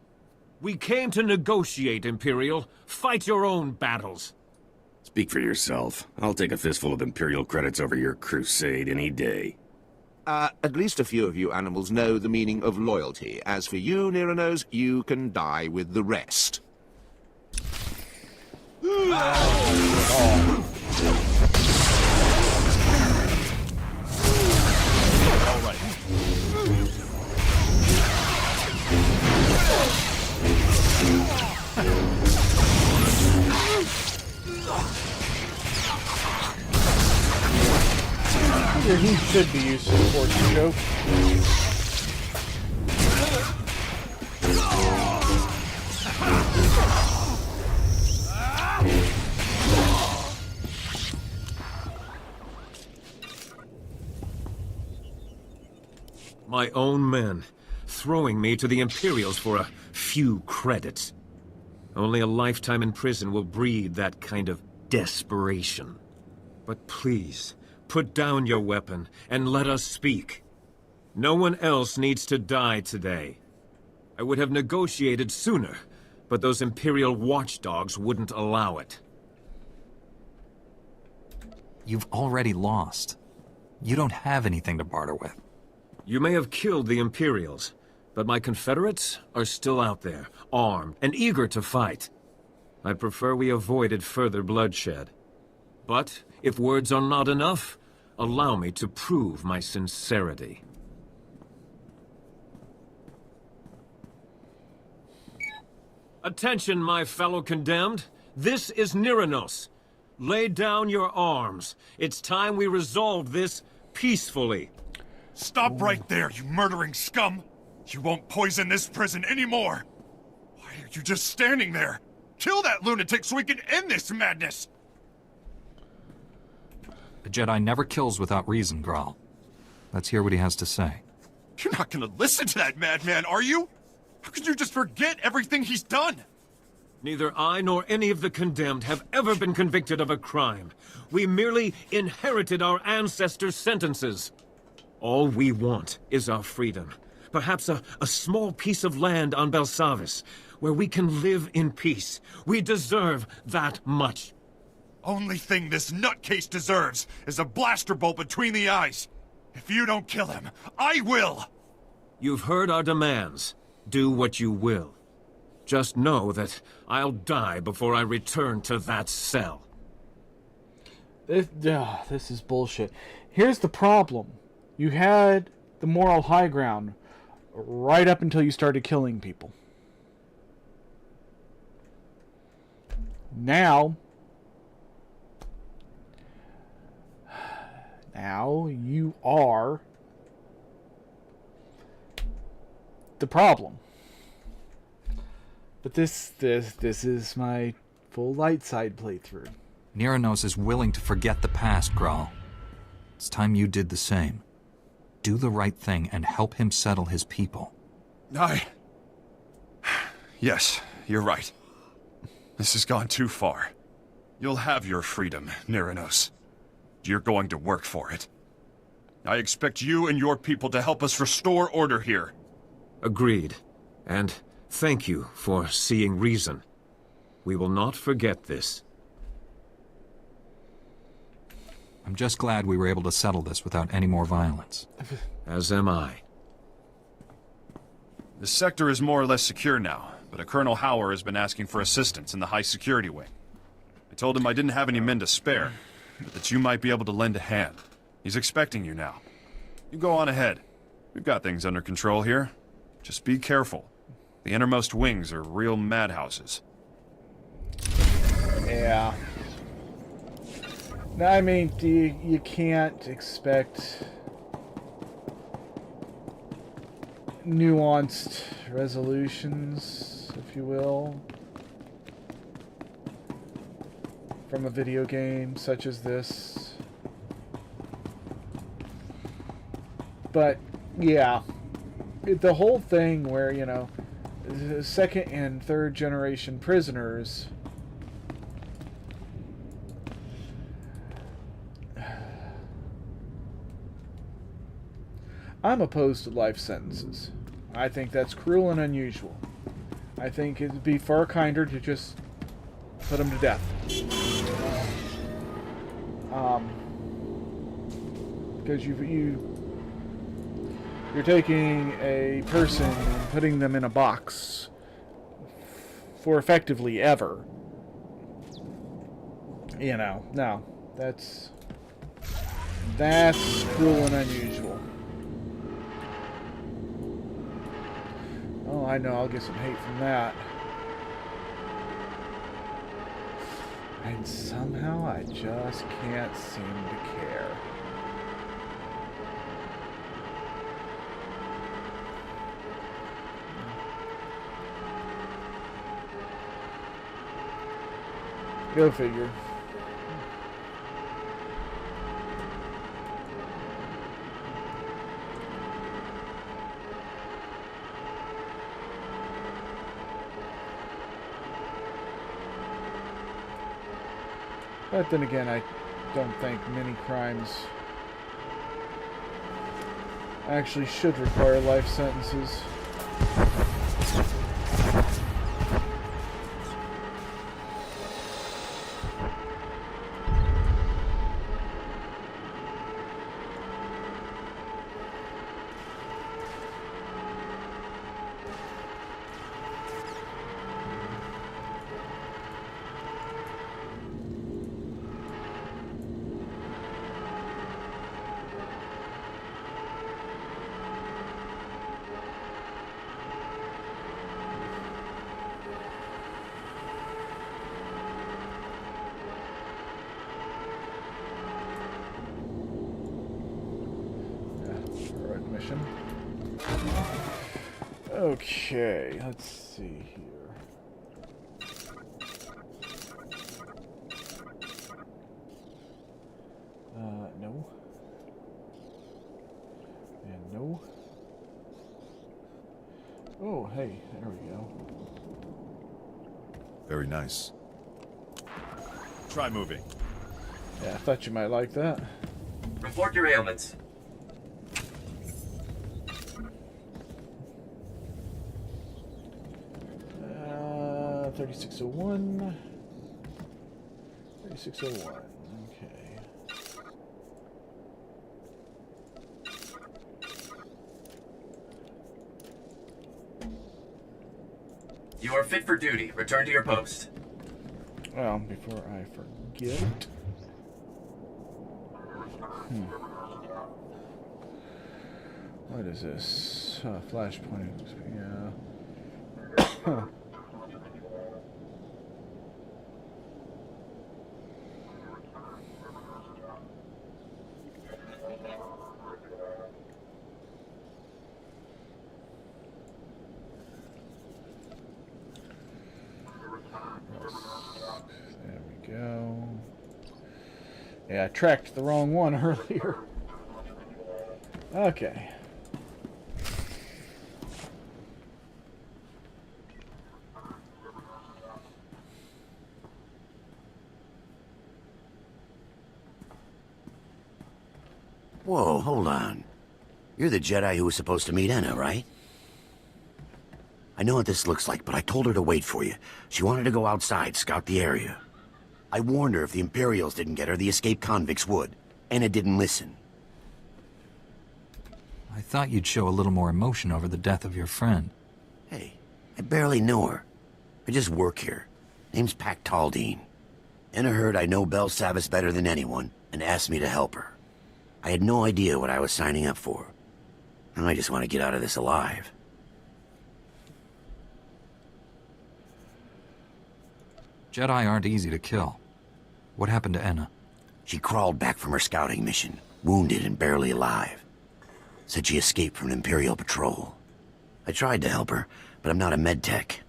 [SPEAKER 19] We came to negotiate, Imperial. Fight your own battles.
[SPEAKER 3] Speak for yourself. I'll take a fistful of Imperial credits over your crusade any day.
[SPEAKER 20] At least a few of you animals know the meaning of loyalty. As for you, Niranos, you can die with the rest.
[SPEAKER 9] He should be used to the fortune choke.
[SPEAKER 19] My own men, throwing me to the Imperials for a few credits. Only a lifetime in prison will breed that kind of desperation. But please, put down your weapon and let us speak. No one else needs to die today. I would have negotiated sooner, but those Imperial watchdogs wouldn't allow it.
[SPEAKER 10] You've already lost. You don't have anything to barter with.
[SPEAKER 19] You may have killed the Imperials, but my Confederates are still out there, armed and eager to fight. I prefer we avoided further bloodshed. But if words are not enough, allow me to prove my sincerity. Attention, my fellow condemned. This is Niranos. Lay down your arms. It's time we resolve this peacefully.
[SPEAKER 15] Stop right there, you murdering scum! You won't poison this prison anymore! Why are you just standing there? Kill that lunatic so we can end this madness!
[SPEAKER 10] A Jedi never kills without reason, Graal. Let's hear what he has to say.
[SPEAKER 15] You're not gonna listen to that madman, are you? How could you just forget everything he's done?
[SPEAKER 19] Neither I nor any of the condemned have ever been convicted of a crime. We merely inherited our ancestors' sentences. All we want is our freedom. Perhaps a small piece of land on Belsavis, where we can live in peace. We deserve that much.
[SPEAKER 15] Only thing this nutcase deserves is a blaster bolt between the eyes. If you don't kill him, I will!
[SPEAKER 19] You've heard our demands. Do what you will. Just know that I'll die before I return to that cell.
[SPEAKER 9] This is bullshit. Here's the problem. You had the moral high ground right up until you started killing people. Now you are the problem. But this is my full light side playthrough.
[SPEAKER 10] Niranos is willing to forget the past, Graal. It's time you did the same. Do the right thing and help him settle his people.
[SPEAKER 15] Yes, you're right. This has gone too far. You'll have your freedom, Niranos. You're going to work for it. I expect you and your people to help us restore order here.
[SPEAKER 19] Agreed. And thank you for seeing reason. We will not forget this.
[SPEAKER 10] I'm just glad we were able to settle this without any more violence.
[SPEAKER 19] As am I.
[SPEAKER 15] The sector is more or less secure now, but a Colonel Hauer has been asking for assistance in the high security wing. I told him I didn't have any men to spare, but that you might be able to lend a hand. He's expecting you now. You go on ahead. We've got things under control here. Just be careful. The innermost wings are real madhouses.
[SPEAKER 9] Yeah. No, I mean, you can't expect nuanced resolutions, if you will, from a video game such as this. But, yeah, the whole thing where, you know, second and third generation prisoners I'm opposed to life sentences. I think that's cruel and unusual. I think it'd be far kinder to just put them to death. Because you're taking a person and putting them in a box for effectively ever. You know, no, that's cruel and unusual. Oh, I know, I'll get some hate from that. And somehow I just can't seem to care. Go figure. But then again, I don't think many crimes actually should require life sentences. Okay, let's see here. No. And no. Oh, hey, there we go.
[SPEAKER 15] Very nice. Try moving.
[SPEAKER 9] Yeah, I thought you might like that.
[SPEAKER 2] Report your ailments.
[SPEAKER 9] 3601. 3601. Okay.
[SPEAKER 2] You are fit for duty. Return to your post.
[SPEAKER 9] Well, before I forget. What is this? Flashpoint. Yeah. There we go. Yeah, I tracked the wrong one earlier. Okay.
[SPEAKER 20] Whoa, hold on. You're the Jedi who was supposed to meet Enna, right? I know what this looks like, but I told her to wait for you. She wanted to go outside, scout the area. I warned her if the Imperials didn't get her, the escaped convicts would. Enna didn't listen.
[SPEAKER 10] I thought you'd show a little more emotion over the death of your friend.
[SPEAKER 20] Hey, I barely know her. I just work here. Name's Pac Taldine. Enna heard I know Bel Savis better than anyone, and asked me to help her. I had no idea what I was signing up for. And I just want to get out of this alive.
[SPEAKER 10] Jedi aren't easy to kill. What happened to Enna?
[SPEAKER 20] She crawled back from her scouting mission, wounded and barely alive. Said she escaped from an Imperial patrol. I tried to help her, but I'm not a medtech.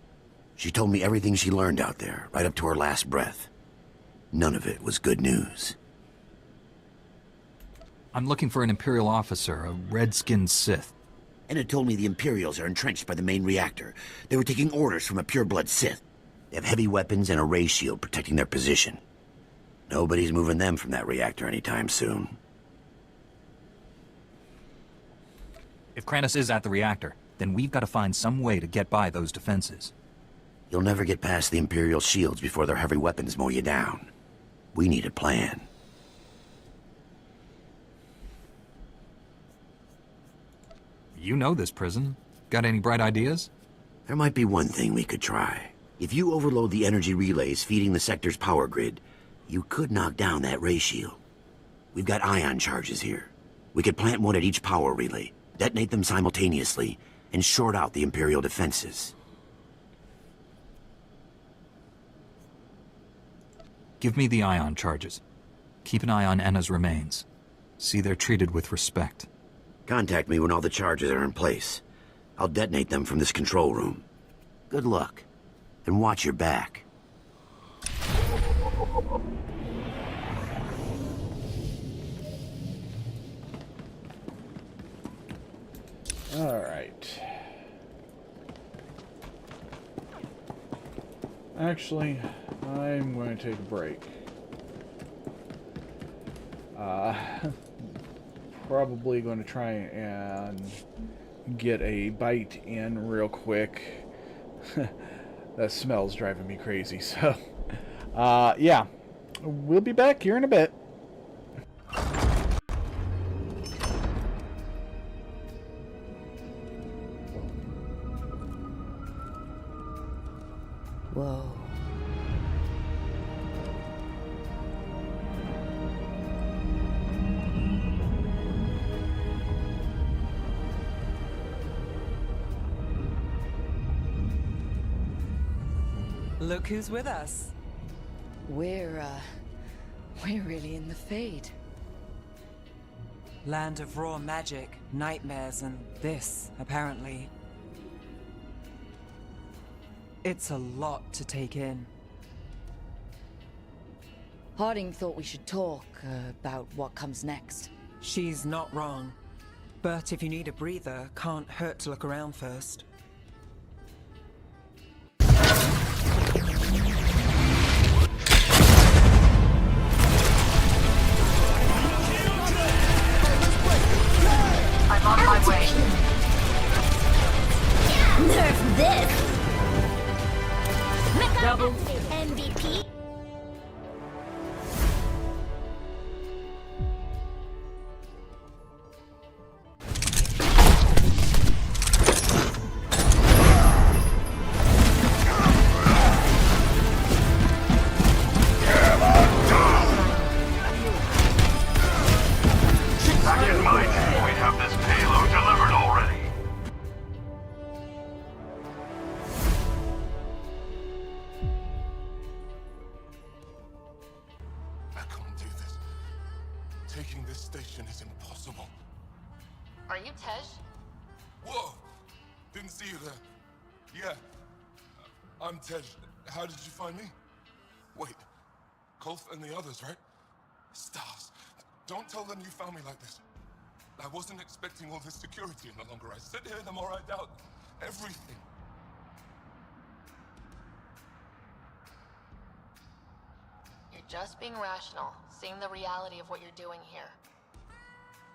[SPEAKER 20] She told me everything she learned out there, right up to her last breath. None of it was good news.
[SPEAKER 10] I'm looking for an Imperial officer, a red-skinned Sith.
[SPEAKER 20] Enna told me the Imperials are entrenched by the main reactor. They were taking orders from a pure-blood Sith. They have heavy weapons and a ray shield protecting their position. Nobody's moving them from that reactor anytime soon.
[SPEAKER 10] If Kranis is at the reactor, then we've got to find some way to get by those defenses.
[SPEAKER 20] You'll never get past the Imperial shields before their heavy weapons mow you down. We need a plan.
[SPEAKER 10] You know this prison. Got any bright ideas?
[SPEAKER 20] There might be one thing we could try. If you overload the energy relays feeding the sector's power grid, you could knock down that ray shield. We've got ion charges here. We could plant one at each power relay, detonate them simultaneously, and short out the Imperial defenses.
[SPEAKER 10] Give me the ion charges. Keep an eye on Enna's remains. See they're treated with respect.
[SPEAKER 20] Contact me when all the charges are in place. I'll detonate them from this control room. Good luck. And watch your back.
[SPEAKER 9] All right. Actually, I'm going to take a break. Probably going to try and get a bite in real quick. That smell's driving me crazy, so yeah, we'll be back here in a bit.
[SPEAKER 1] Whoa.
[SPEAKER 4] Look who's with us.
[SPEAKER 1] We're really in the Fade.
[SPEAKER 4] Land of raw magic, nightmares, and this, apparently. It's a lot to take in.
[SPEAKER 22] Harding thought we should talk about what comes next.
[SPEAKER 4] She's not wrong. But if you need a breather, can't hurt to look around first.
[SPEAKER 5] I'm on my way. Nerf this! Double MVP.
[SPEAKER 6] this station is impossible.
[SPEAKER 7] Are you Tej?
[SPEAKER 6] Whoa! Didn't see you there. Yeah. I'm Tej. How did you find me? Wait. Kolth and the others, right? Stars. Don't tell them you found me like this. I wasn't expecting all this security any longer. I sit here the more I doubt everything.
[SPEAKER 7] You're just being rational, seeing the reality of what you're doing here.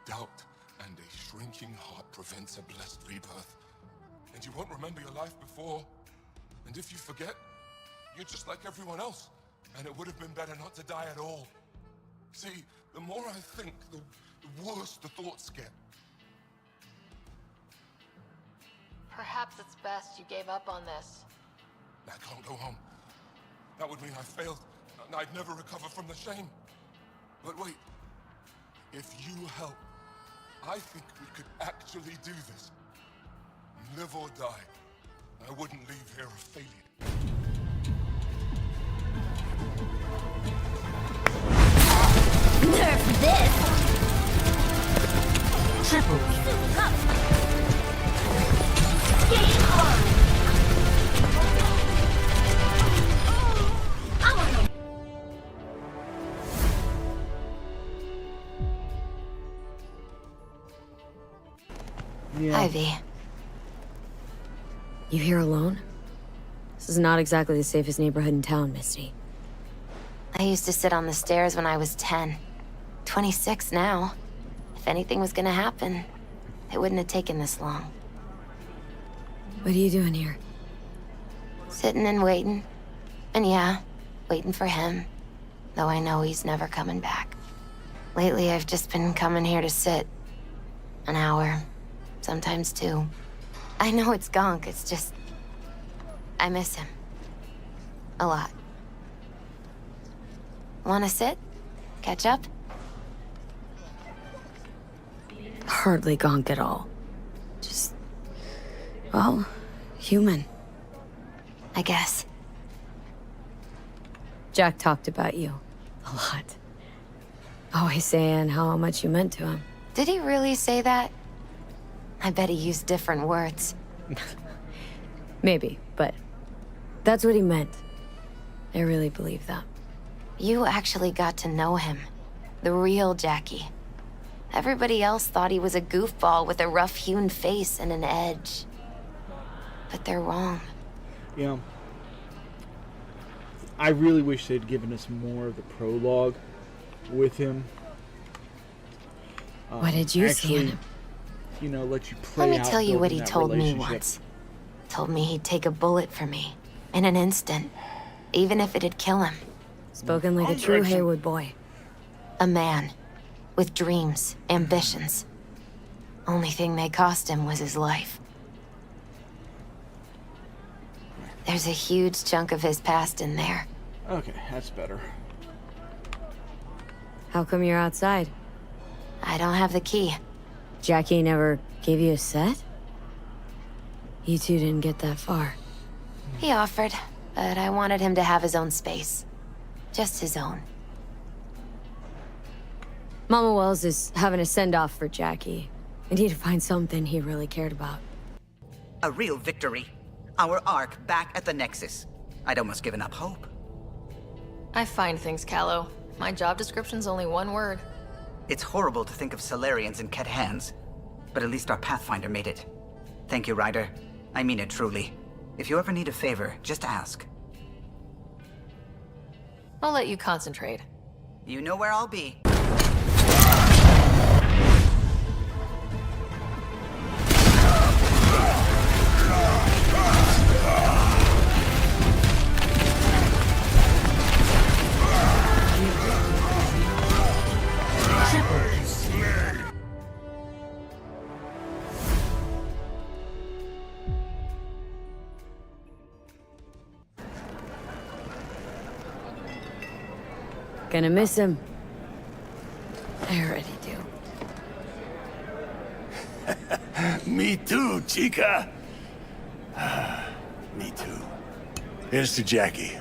[SPEAKER 6] Doubt and a shrinking heart prevents a blessed rebirth. And you won't remember your life before. And if you forget, you're just like everyone else. And it would have been better not to die at all. See, the more I think, the worse the thoughts get.
[SPEAKER 7] Perhaps it's best you gave up on this.
[SPEAKER 6] I can't go home. That would mean I failed, and I'd never recover from the shame. But wait, if you help, I think we could actually do this. Live or die. I wouldn't leave here a failure.
[SPEAKER 5] Nerf this!
[SPEAKER 7] Triple.
[SPEAKER 5] Game on!
[SPEAKER 9] Yeah.
[SPEAKER 23] Ivy. You here alone? This is not exactly the safest neighborhood in town, Misty.
[SPEAKER 16] I used to sit on the stairs when I was 10. 26 now. If anything was gonna happen, it wouldn't have taken this long.
[SPEAKER 23] What are you doing here?
[SPEAKER 16] Sitting and waiting. And yeah, waiting for him. Though I know he's never coming back. Lately, I've just been coming here to sit. An hour. Sometimes 2. I know it's gonk, it's just... I miss him. A lot. Wanna sit? Catch up?
[SPEAKER 23] Hardly gonk at all. Just... well, human.
[SPEAKER 16] I guess.
[SPEAKER 23] Jack talked about you. A lot. Always saying how much you meant to him.
[SPEAKER 16] Did he really say that? I bet he used different words.
[SPEAKER 23] Maybe, but that's what he meant. I really believe that.
[SPEAKER 16] You actually got to know him. The real Jackie. Everybody else thought he was a goofball with a rough-hewn face and an edge. But they're wrong.
[SPEAKER 9] Yeah. I really wish they'd given us more of the prologue with him.
[SPEAKER 23] What did you see in him?
[SPEAKER 9] You know, let you play.
[SPEAKER 16] Let me tell you what he told me once. Told me he'd take a bullet for me. In an instant. Even if it'd kill him.
[SPEAKER 23] Spoken like a true Haywood boy.
[SPEAKER 16] A man. With dreams, ambitions. Only thing they cost him was his life. There's a huge chunk of his past in there.
[SPEAKER 9] Okay, that's better.
[SPEAKER 23] How come you're outside?
[SPEAKER 16] I don't have the key.
[SPEAKER 23] Jackie never gave you a set? You two didn't get that far.
[SPEAKER 16] He offered, but I wanted him to have his own space. Just his own.
[SPEAKER 23] Mama Wells is having a send-off for Jackie. I need to find something he really cared about.
[SPEAKER 24] A real victory. Our arc back at the Nexus. I'd almost given up hope.
[SPEAKER 7] I find things, Callow. My job description's only one word.
[SPEAKER 24] It's horrible to think of Solarians in Ket hands, but at least our Pathfinder made it. Thank you, Ryder. I mean it truly. If you ever need a favor, just ask.
[SPEAKER 7] I'll let you concentrate.
[SPEAKER 24] You know where I'll be.
[SPEAKER 23] Gonna miss him. I already do.
[SPEAKER 25] Me too, chica. Me too. Here's to Jackie.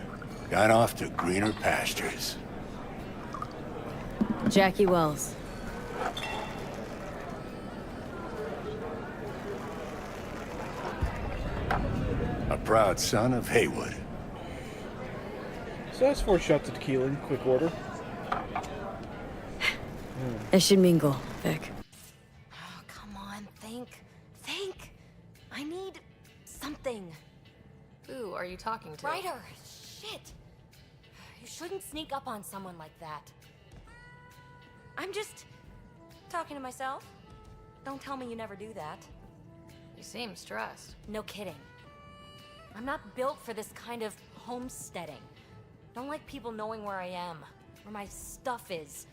[SPEAKER 25] Gone off to greener pastures.
[SPEAKER 23] Jackie Wells.
[SPEAKER 25] A proud son of Haywood.
[SPEAKER 9] So that's 4 shots of tequila in quick order.
[SPEAKER 23] It should mingle, Vic.
[SPEAKER 5] Oh, come on, think. I need something.
[SPEAKER 7] Who are you talking to?
[SPEAKER 5] Ryder, shit. You shouldn't sneak up on someone like that. I'm just talking to myself. Don't tell me you never do that.
[SPEAKER 7] You seem stressed.
[SPEAKER 5] No kidding. I'm not built for this kind of homesteading. Don't like people knowing where I am, where my stuff is.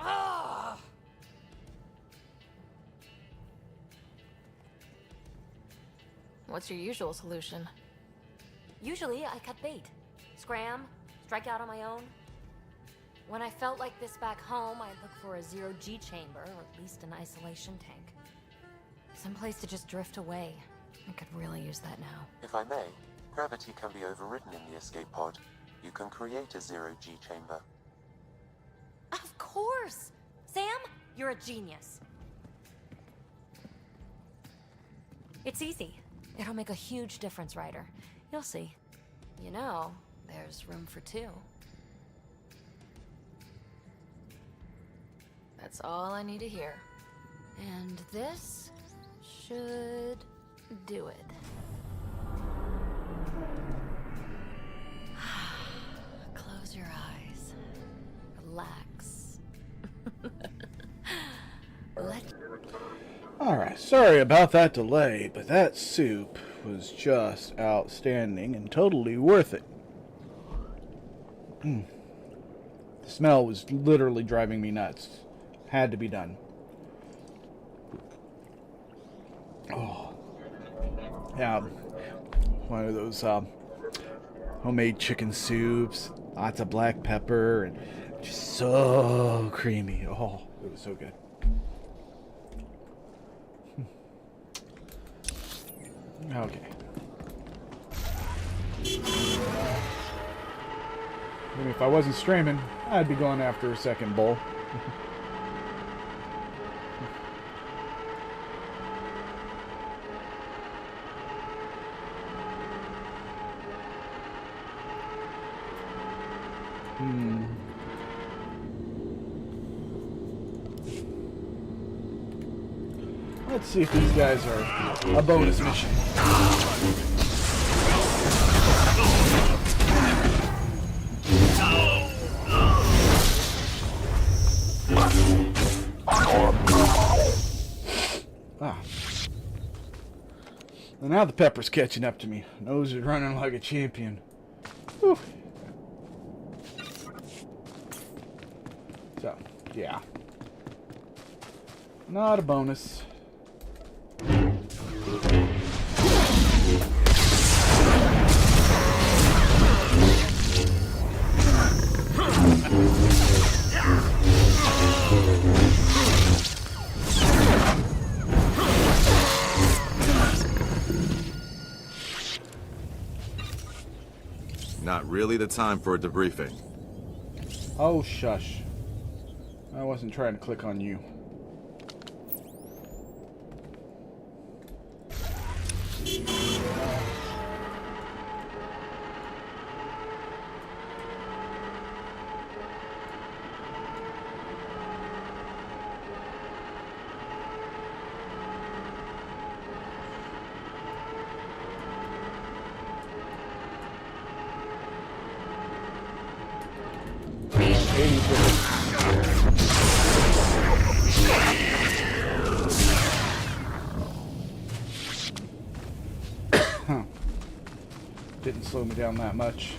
[SPEAKER 5] Ugh!
[SPEAKER 7] What's your usual solution?
[SPEAKER 5] Usually, I cut bait. Scram, strike out on my own. When I felt like this back home, I'd look for a zero-G chamber, or at least an isolation tank. Someplace to just drift away. I could really use that now.
[SPEAKER 8] If I may, gravity can be overridden in the escape pod. You can create a zero-G chamber.
[SPEAKER 5] Of course! Sam, you're a genius. It's easy. It'll make a huge difference, Ryder. You'll see.
[SPEAKER 7] You know, there's room for 2. That's all I need to hear. And this should do it. Close your eyes. Relax.
[SPEAKER 9] Alright, sorry about that delay, but that soup was just outstanding and totally worth it. The smell was literally driving me nuts. Had to be done. Oh. Yeah. One of those homemade chicken soups. Lots of black pepper and just so creamy. Oh, it was so good. Okay. Maybe if I wasn't streaming, I'd be going after a second bowl. Let's see if these guys are a bonus mission. And now the pepper's catching up to me. Nose is running like a champion. Whew. So, yeah. Not a bonus.
[SPEAKER 11] Not really the time for a debriefing.
[SPEAKER 9] Oh, shush. I wasn't trying to click on you. Didn't slow me down that much.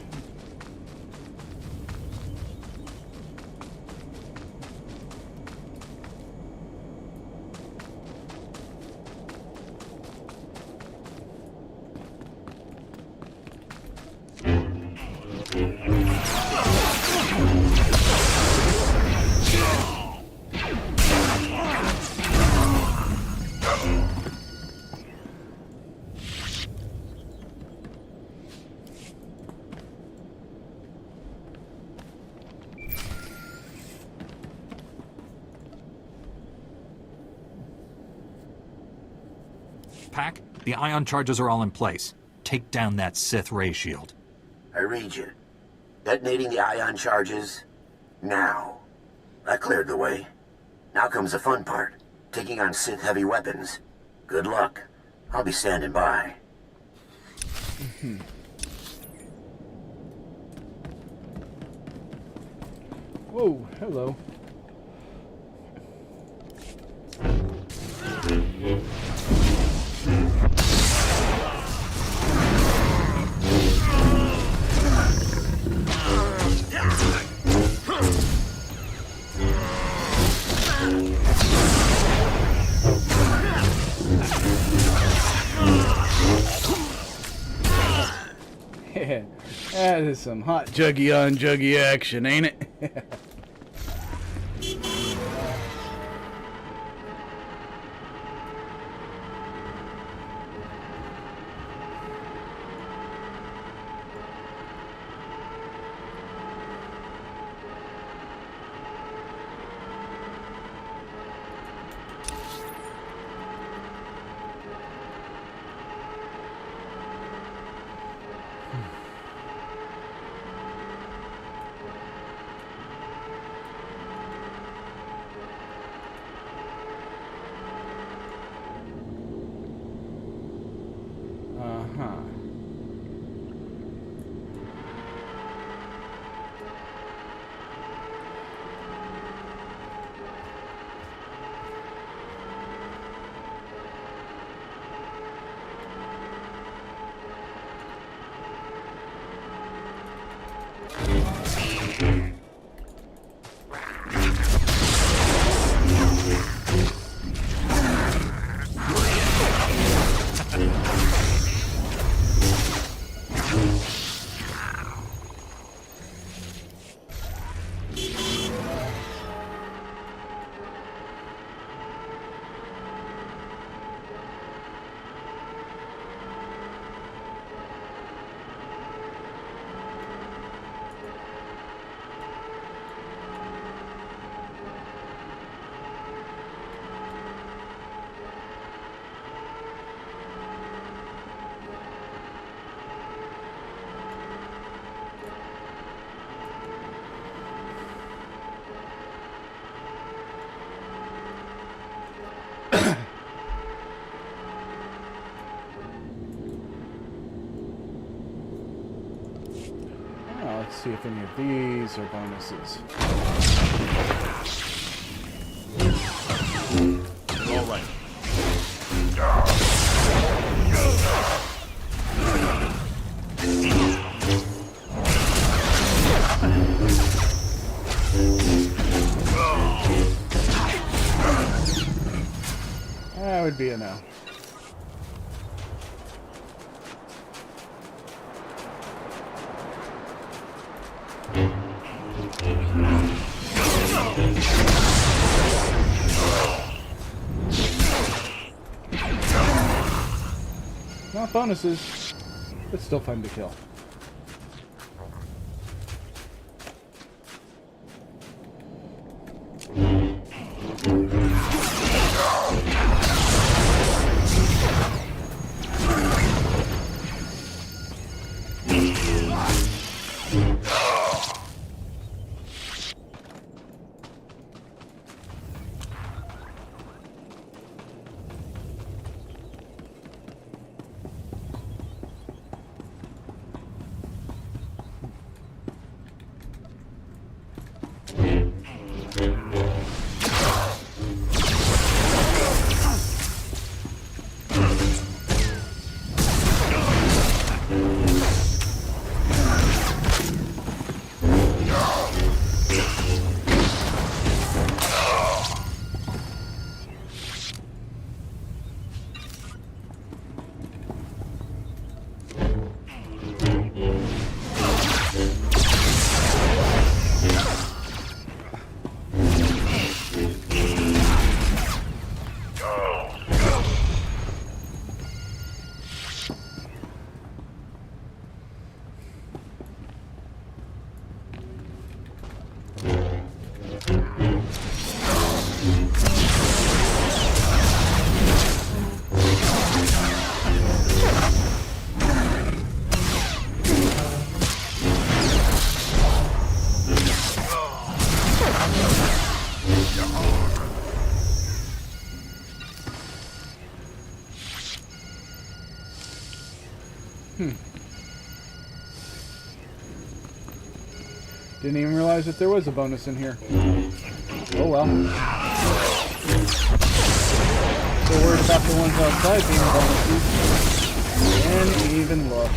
[SPEAKER 10] Pack, the ion charges are all in place. take down that Sith ray shield.
[SPEAKER 20] I read you. Detonating the ion charges now. That cleared the way. Now comes the fun part. Taking on Sith heavy weapons. Good luck. I'll be standing by.
[SPEAKER 18] Whoa, hello. Yeah, that is some hot juggy on juggy action, ain't it? Let's see if any of these are bonuses.
[SPEAKER 11] All right.
[SPEAKER 18] That would be a no. Not bonuses, but still fun to kill.
[SPEAKER 9] Didn't even realize that there was a bonus in here. Oh well. So worried about the ones outside being bonuses. Didn't even look.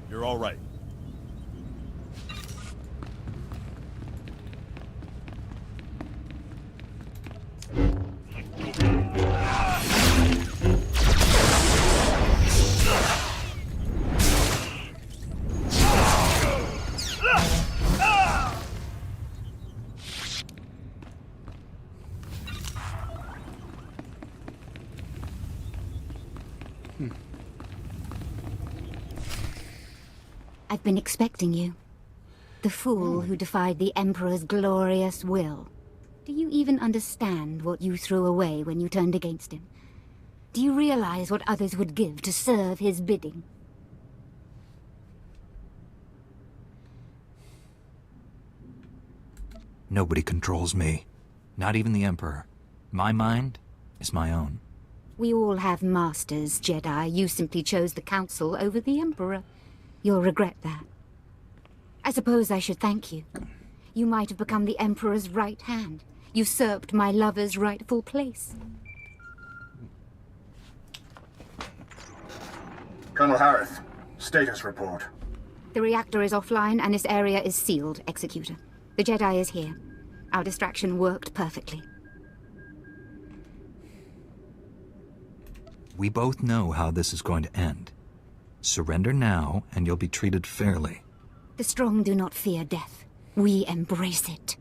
[SPEAKER 12] You're all right.
[SPEAKER 13] I've been expecting you. The fool who defied the Emperor's glorious will. Do you even understand what you threw away when you turned against him? Do you realize what others would give to serve his bidding?
[SPEAKER 10] Nobody controls me. Not even the Emperor. My mind is my own.
[SPEAKER 13] We all have masters, Jedi. You simply chose the Council over the Emperor. You'll regret that. I suppose I should thank you. You might have become the Emperor's right hand, usurped my lover's rightful place.
[SPEAKER 14] Colonel Harris, status report.
[SPEAKER 13] The reactor is offline and this area is sealed, Executor. The Jedi is here. Our distraction worked perfectly.
[SPEAKER 10] We both know how this is going to end. Surrender now, and you'll be treated fairly.
[SPEAKER 13] The strong do not fear death. We embrace it.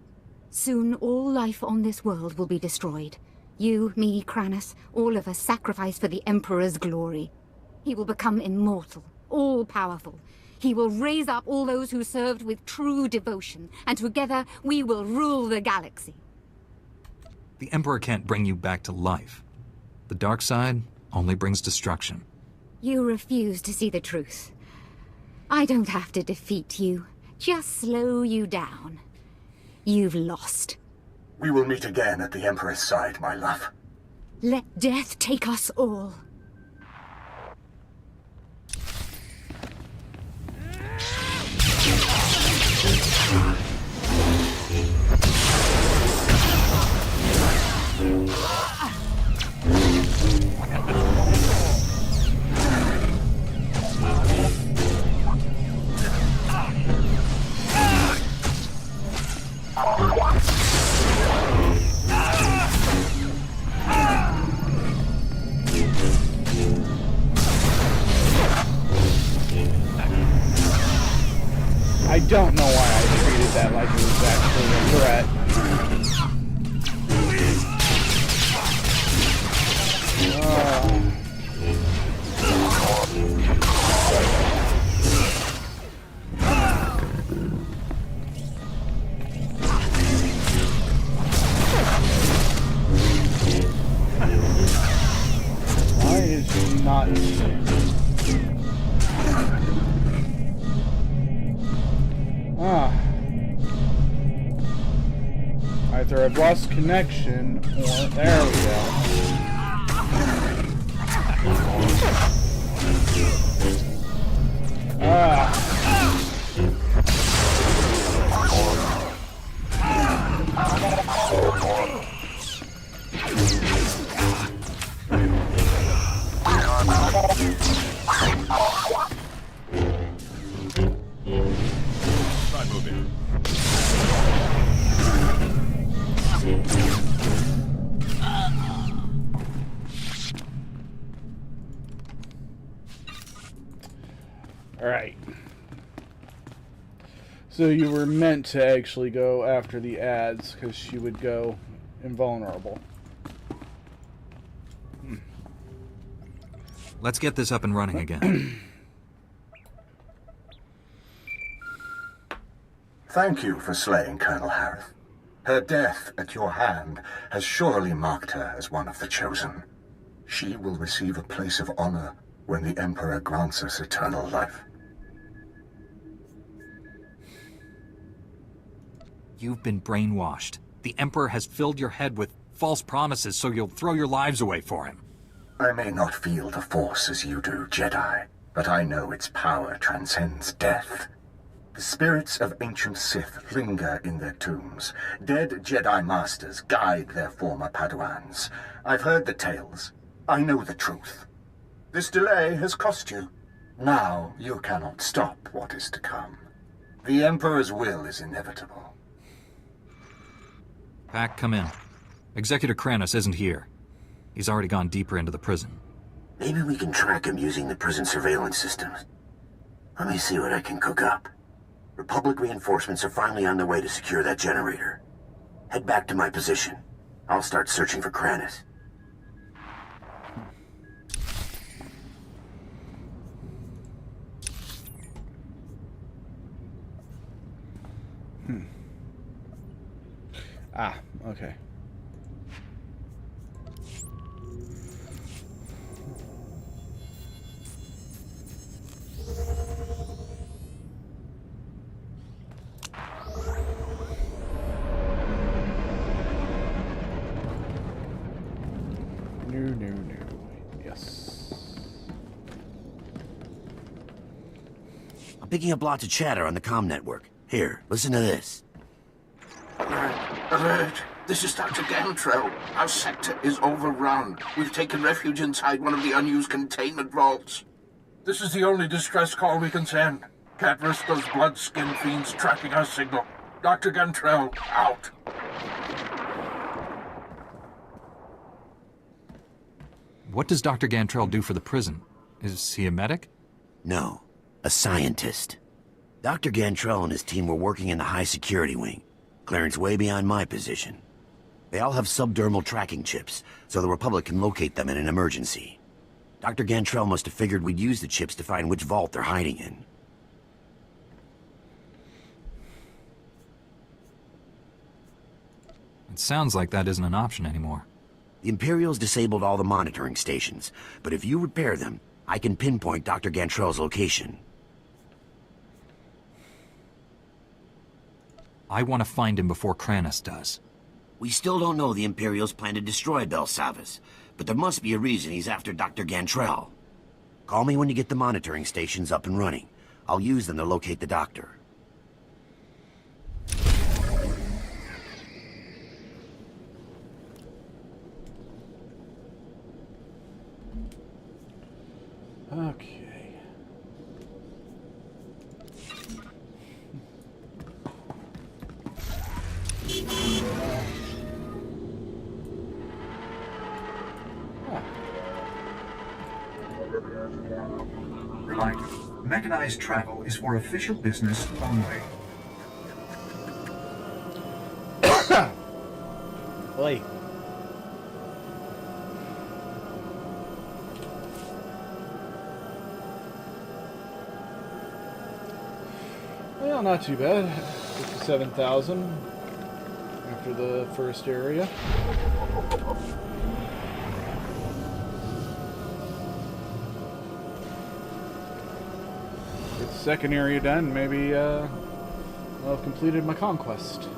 [SPEAKER 13] Soon all life on this world will be destroyed. You, me, Kranos, all of us sacrifice for the Emperor's glory. He will become immortal, all-powerful. He will raise up all those who served with true devotion, and together we will rule the galaxy.
[SPEAKER 10] The Emperor can't bring you back to life. The dark side only brings destruction.
[SPEAKER 13] You refuse to see the truth. I don't have to defeat you, just slow you down. You've lost.
[SPEAKER 14] We will meet again at the Emperor's side, my love.
[SPEAKER 13] Let death take us all.
[SPEAKER 9] I don't know why I treated that like it was actually a threat. Why is she not... Either I've lost connection, or... There we go.
[SPEAKER 12] Try moving.
[SPEAKER 9] Alright. So you were meant to actually go after the ads, because she would go invulnerable.
[SPEAKER 10] Let's get this up and running again.
[SPEAKER 14] Thank you for slaying Colonel Harith. Her death at your hand has surely marked her as one of the chosen. She will receive a place of honor when the Emperor grants us eternal life.
[SPEAKER 10] You've been brainwashed. The Emperor has filled your head with false promises so you'll throw your lives away for him.
[SPEAKER 14] I may not feel the Force as you do, Jedi, but I know its power transcends death. The spirits of ancient Sith linger in their tombs. Dead Jedi Masters guide their former Padawans. I've heard the tales. I know the truth. This delay has cost you. Now you cannot stop what is to come. The Emperor's will is inevitable.
[SPEAKER 10] Pack, come in. Executor Kranis isn't here. He's already gone deeper into the prison.
[SPEAKER 20] Maybe we can track him using the prison surveillance systems. Let me see what I can cook up. Republic reinforcements are finally on their way to secure that generator. Head back to my position. I'll start searching for Kranis.
[SPEAKER 9] Ah, okay. No. Yes.
[SPEAKER 20] I'm picking up lots of chatter on the comm network. Here, listen to this.
[SPEAKER 3] Alert! This is Dr. Gantrell. Our sector is overrun. We've taken refuge inside one of the unused containment vaults. This is the only distress call we can send. Can't risk those blood-skin fiends tracking our signal. Dr. Gantrell, out.
[SPEAKER 10] What does Dr. Gantrell do for the prison? Is he a medic?
[SPEAKER 20] No, a scientist. Dr. Gantrell and his team were working in the high security wing. Clearance way beyond my position. They all have subdermal tracking chips, so the Republic can locate them in an emergency. Dr. Gantrell must have figured we'd use the chips to find which vault they're hiding in.
[SPEAKER 10] It sounds like that isn't an option anymore.
[SPEAKER 20] The Imperials disabled all the monitoring stations, but if you repair them, I can pinpoint Dr. Gantrell's location.
[SPEAKER 10] I want to find him before Kranis does.
[SPEAKER 20] We still don't know the Imperials plan to destroy Belsavis, but there must be a reason he's after Dr. Gantrell. Call me when you get the monitoring stations up and running. I'll use them to locate the doctor.
[SPEAKER 9] Okay.
[SPEAKER 15] Reminder, mechanized travel is for official business only.
[SPEAKER 9] Oi. Well, not too bad. 57,000 after the first area. Get the second area done, maybe I'll have completed my conquest.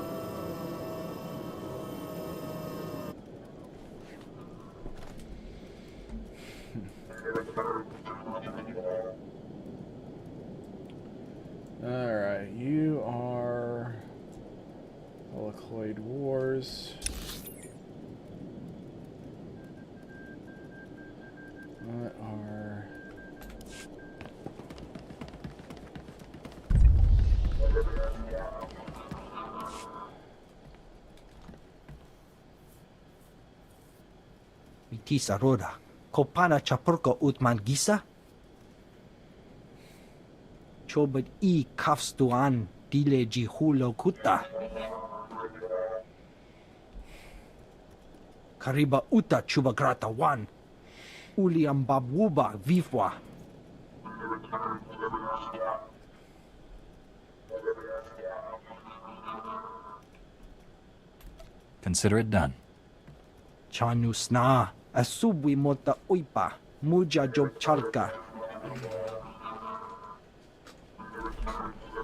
[SPEAKER 9] Alright, you are Holocoid Wars. What are...
[SPEAKER 17] Vitis Aurora, Kopana Chapurko Utman Gisa? Chobad I Kafstuan Dile Jihulo Kuta. Kariba Uta Chubagrata 1. Uliam Babwuba Vivwa.
[SPEAKER 10] Consider it done.
[SPEAKER 17] Chanusna, Asubwi Mota Uipa, Muja Job Chalka.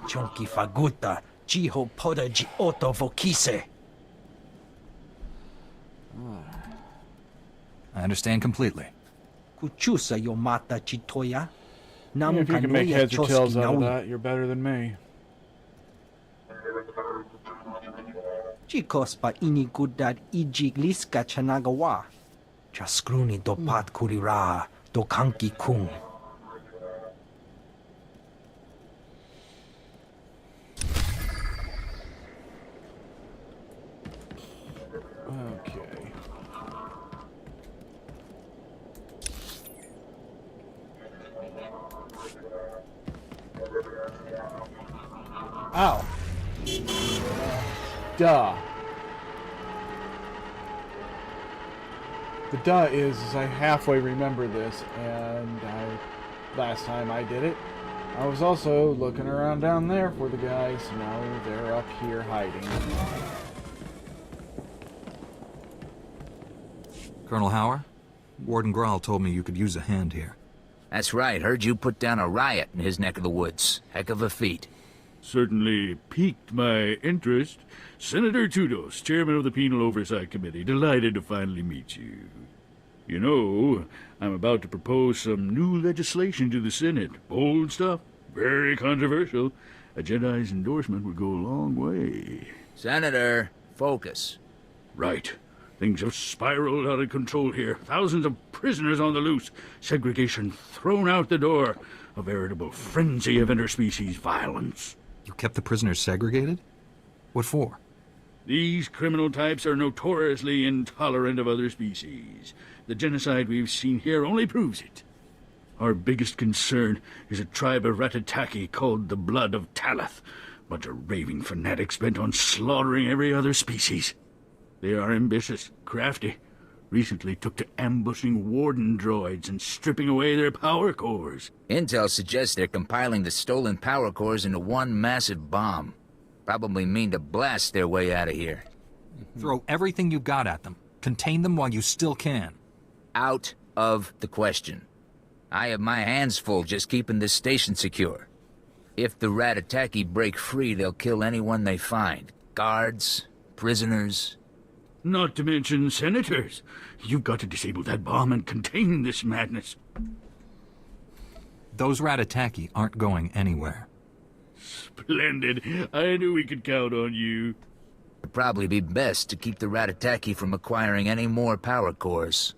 [SPEAKER 17] Chonki Faguta, Jiho Poda Ji Oto Vokise.
[SPEAKER 10] I understand completely.
[SPEAKER 17] Kuchusa Yomata Chitoya.
[SPEAKER 18] Even if you can make heads or tails out of that, you're better than me.
[SPEAKER 17] Chikos pa inikudad ijigliska chanagawa. Chaskruni dopat kurira dokanki kung.
[SPEAKER 18] Okay. Ow. Duh. The duh is I halfway remember this, and last time I did it, I was also looking around down there for the guys. No, they're up here hiding.
[SPEAKER 10] Colonel Hauer, Warden Grahl told me you could use a hand here.
[SPEAKER 1] That's right. Heard you put down a riot in his neck of the woods. Heck of a feat.
[SPEAKER 2] Certainly piqued my interest. Senator Tudos, chairman of the Penal Oversight Committee, delighted to finally meet you. You know, I'm about to propose some new legislation to the Senate. Bold stuff, very controversial. A Jedi's endorsement would go a long way.
[SPEAKER 1] Senator, focus.
[SPEAKER 2] Right. Things have spiraled out of control here. Thousands of prisoners on the loose. Segregation thrown out the door. A veritable frenzy of interspecies violence.
[SPEAKER 10] You kept the prisoners segregated? What for?
[SPEAKER 2] These criminal types are notoriously intolerant of other species. The genocide we've seen here only proves it. Our biggest concern is a tribe of Ratataki called the Blood of Talath. Bunch of raving fanatics bent on slaughtering every other species. They are ambitious, crafty. Recently took to ambushing warden droids and stripping away their power cores.
[SPEAKER 1] Intel suggests they're compiling the stolen power cores into one massive bomb. Probably mean to blast their way out of here.
[SPEAKER 10] Throw everything you got at them. Contain them while you still can.
[SPEAKER 1] Out of the question. I have my hands full just keeping this station secure. If the Ratataki break free, they'll kill anyone they find. Guards, prisoners.
[SPEAKER 2] Not to mention senators. You've got to disable that bomb and contain this madness.
[SPEAKER 10] Those Ratataki aren't going anywhere.
[SPEAKER 2] Splendid. I knew we could count on you.
[SPEAKER 1] It'd probably be best to keep the Ratataki from acquiring any more power cores.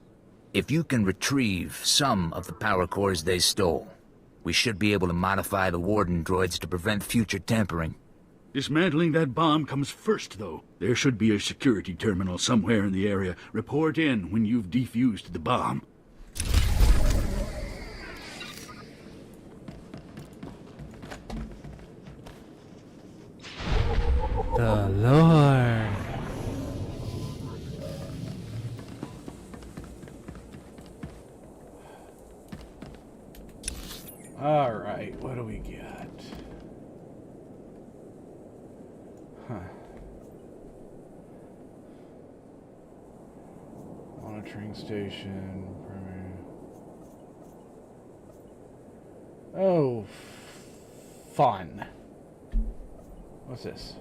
[SPEAKER 1] If you can retrieve some of the power cores they stole, we should be able to modify the warden droids to prevent future tampering.
[SPEAKER 2] Dismantling that bomb comes first, though. There should be a security terminal somewhere in the area. Report in when you've defused the bomb.
[SPEAKER 18] The Lord. All right, what do we got? Huh. Monitoring station. Oh, fun. What's this?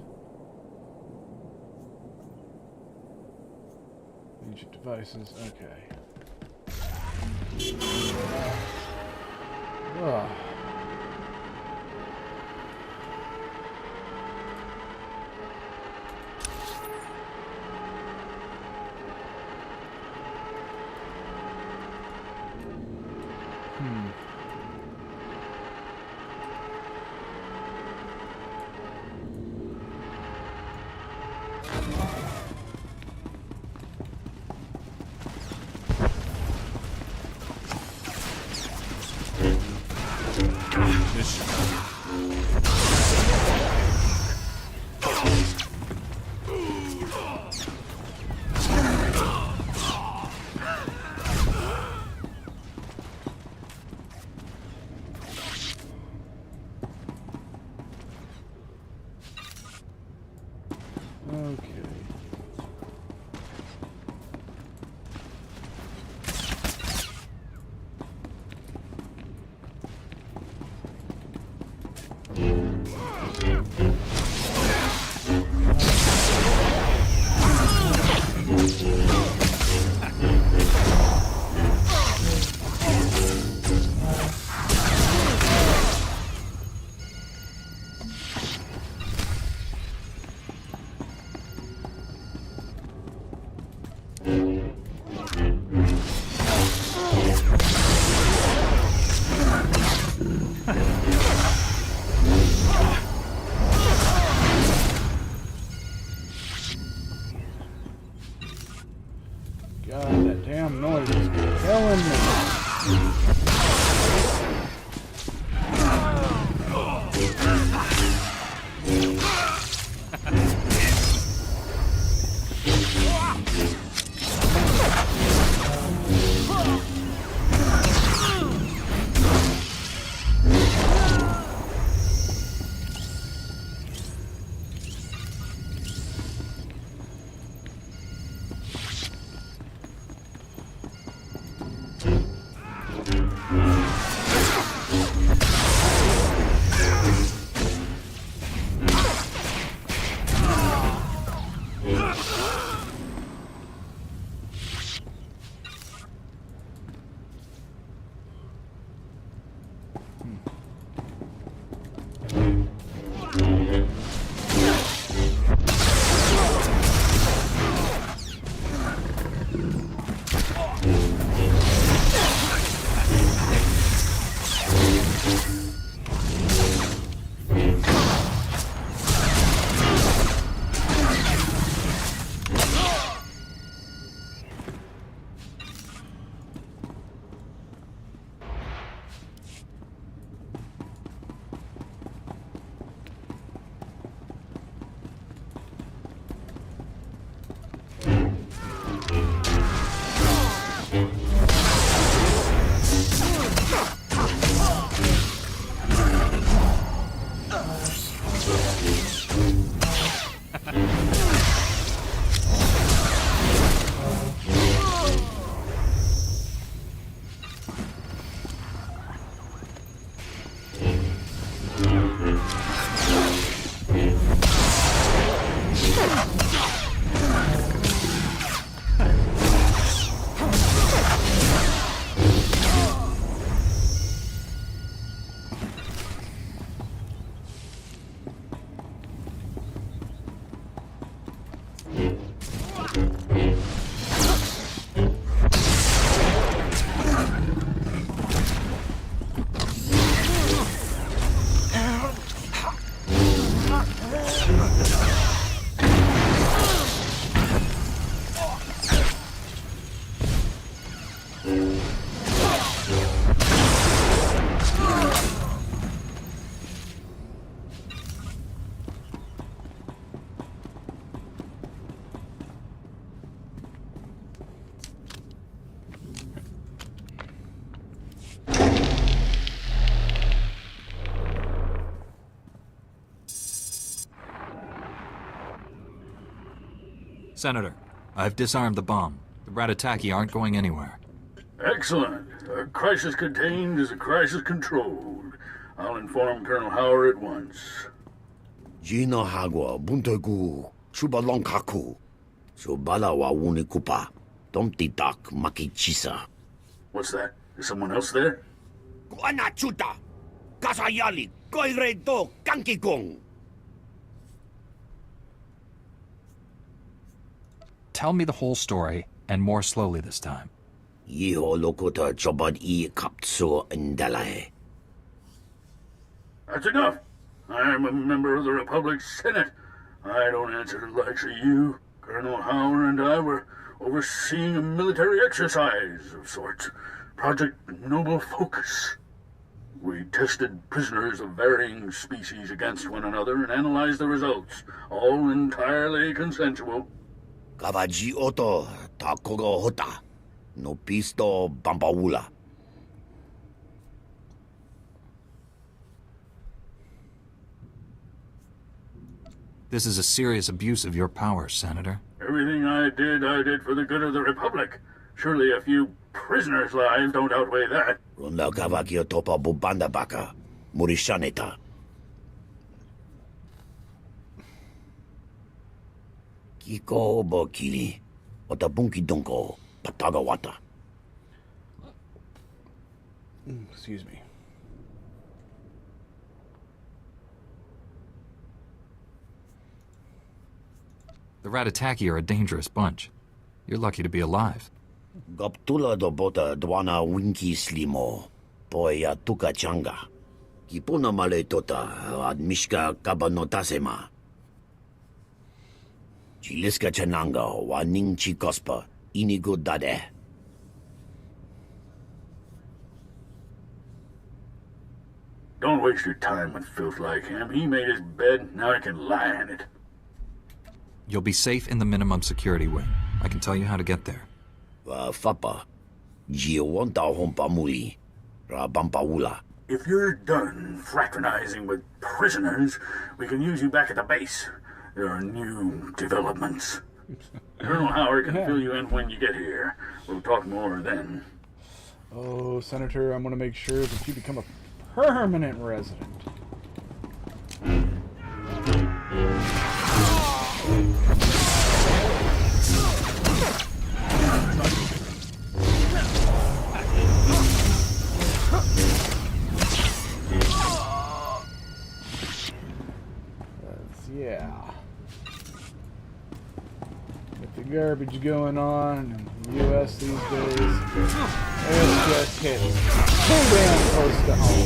[SPEAKER 18] Ancient devices. Okay. Ugh. God, that damn noise is killing me.
[SPEAKER 10] Senator, I've disarmed the bomb. The Ratataki aren't going anywhere.
[SPEAKER 2] Excellent. A crisis contained is a crisis controlled. I'll inform Colonel Howard at once.
[SPEAKER 20] Gino Hagwa, Buntogu, Subalonkaku, Subala wa Wunikupa, Tomtitak Makichisa.
[SPEAKER 2] What's that? Is someone else there?
[SPEAKER 20] Guanachuta, Kasayali, Koiredo, Kankikong.
[SPEAKER 10] Tell me the whole story, and more slowly this time.
[SPEAKER 20] Yiho Lokota Chobad E Kaptso Ndalae.
[SPEAKER 2] That's enough. I'm a member of the Republic's Senate. I don't answer to the likes of you. Colonel Howard and I were overseeing a military exercise of sorts. Project Noble Focus. We tested prisoners of varying species against one another and analyzed the results. All entirely consensual.
[SPEAKER 20] Kavaji Oto, Takogo Hota, no Pisto Bampaula.
[SPEAKER 10] This is a serious abuse of your powers, Senator.
[SPEAKER 2] Everything I did for the good of the Republic. Surely a few prisoners' lives don't outweigh that.
[SPEAKER 20] Ronda Kavakio Topa Bubanda Baka, Murishaneta. Kiko Bokili, Otabunki Donko, Patagawata.
[SPEAKER 18] Excuse me.
[SPEAKER 10] The Ratataki are a dangerous bunch. You're lucky to be alive.
[SPEAKER 20] Gaptula do bota dwana winki slimo, poya tuka changa. Kipuna male tota, admishka kabanotasema. Chiliska chananga, waning chikospa, Inigo Dade.
[SPEAKER 2] Don't waste your time with filth like him. He made his bed, now he can lie in it.
[SPEAKER 10] You'll be safe in the minimum security wing. I can tell you how to get there.
[SPEAKER 20] Fapa. Giowonta Hompamui. Rabampaula.
[SPEAKER 2] If you're done fraternizing with prisoners, we can use you back at the base. There are new developments. Colonel Howard can fill you in when you get here. We'll talk more then.
[SPEAKER 18] Oh, Senator, I'm going to make sure that you become a permanent resident. Yeah. With the garbage going on in the U.S. these days, it's just hitting too damn close to home.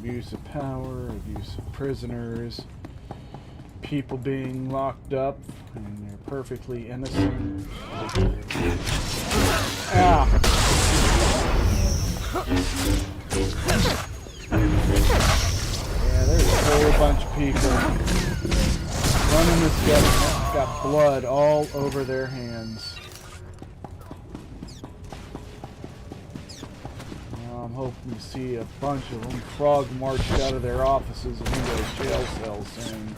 [SPEAKER 18] Abuse of power, abuse of prisoners, people being locked up and they're perfectly innocent. Ah. Yeah, there's a whole bunch of people running this government. Got blood all over their hands. I'm hoping to see a bunch of them frog marched out of their offices and into jail cells soon.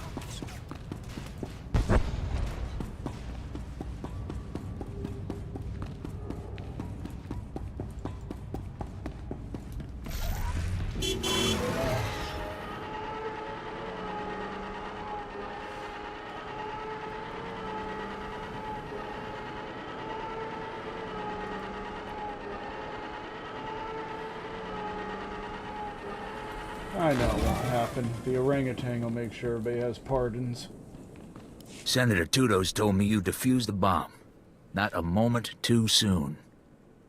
[SPEAKER 18] I know it won't happen. The orangutan will make sure everybody has pardons.
[SPEAKER 1] Senator Tudos told me you defused the bomb. Not a moment too soon.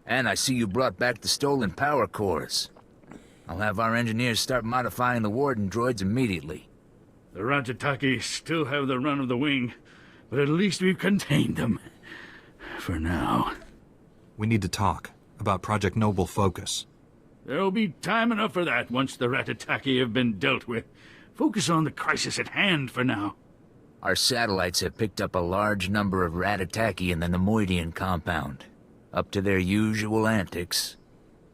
[SPEAKER 1] And I see you brought back the stolen power cores. I'll have our engineers start modifying the warden droids immediately.
[SPEAKER 2] The Ratataki still have the run of the wing, but at least we've contained them. For now.
[SPEAKER 10] We need to talk about Project Noble Focus.
[SPEAKER 2] There'll be time enough for that once the Ratataki have been dealt with. Focus on the crisis at hand for now.
[SPEAKER 1] Our satellites have picked up a large number of Ratataki in the Nemoidian compound. Up to their usual antics.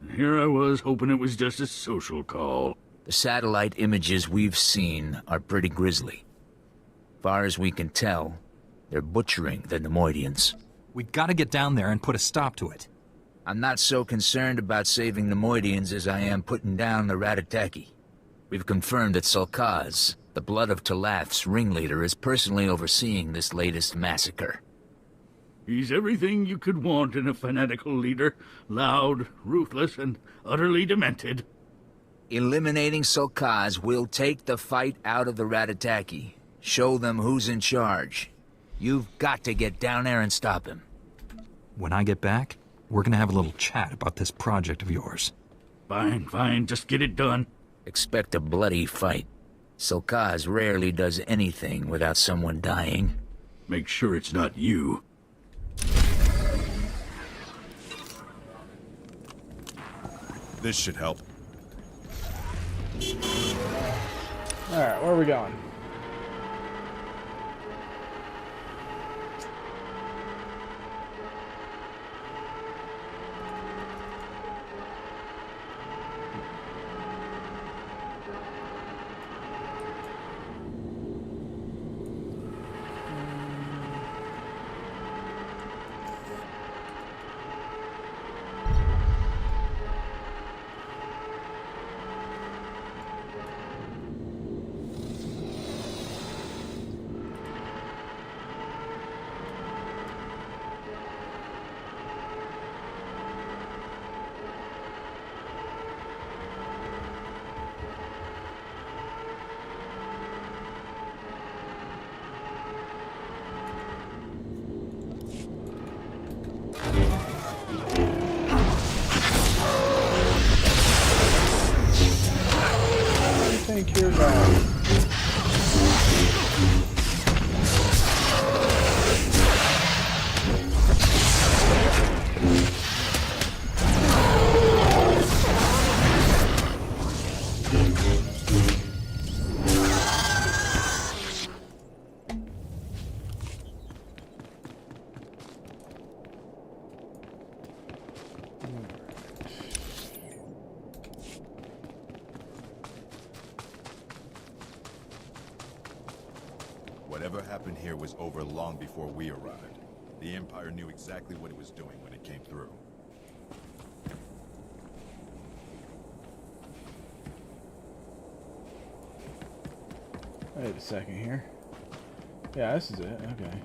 [SPEAKER 2] And here I was hoping it was just a social call.
[SPEAKER 1] The satellite images we've seen are pretty grisly. Far as we can tell, they're butchering the Nemoidians.
[SPEAKER 10] We gotta get down there and put a stop to it.
[SPEAKER 1] I'm not so concerned about saving the Nemoidians as I am putting down the Ratataki. We've confirmed that Sulkaz, the Blood of Talath's ringleader, is personally overseeing this latest massacre.
[SPEAKER 2] He's everything you could want in a fanatical leader. Loud, ruthless, and utterly demented.
[SPEAKER 1] Eliminating Sulkaz will take the fight out of the Ratataki. Show them who's in charge. You've got to get down there and stop him.
[SPEAKER 10] When I get back, we're gonna have a little chat about this project of yours.
[SPEAKER 2] Fine, just get it done.
[SPEAKER 1] Expect a bloody fight. Sulkaz rarely does anything without someone dying.
[SPEAKER 2] Make sure it's not you.
[SPEAKER 12] This should help.
[SPEAKER 18] Alright, where are we going?
[SPEAKER 12] Whatever happened here was over long before we arrived. The Empire knew exactly what it was doing when it came through.
[SPEAKER 18] Wait a second here. Yeah, this is it. Okay.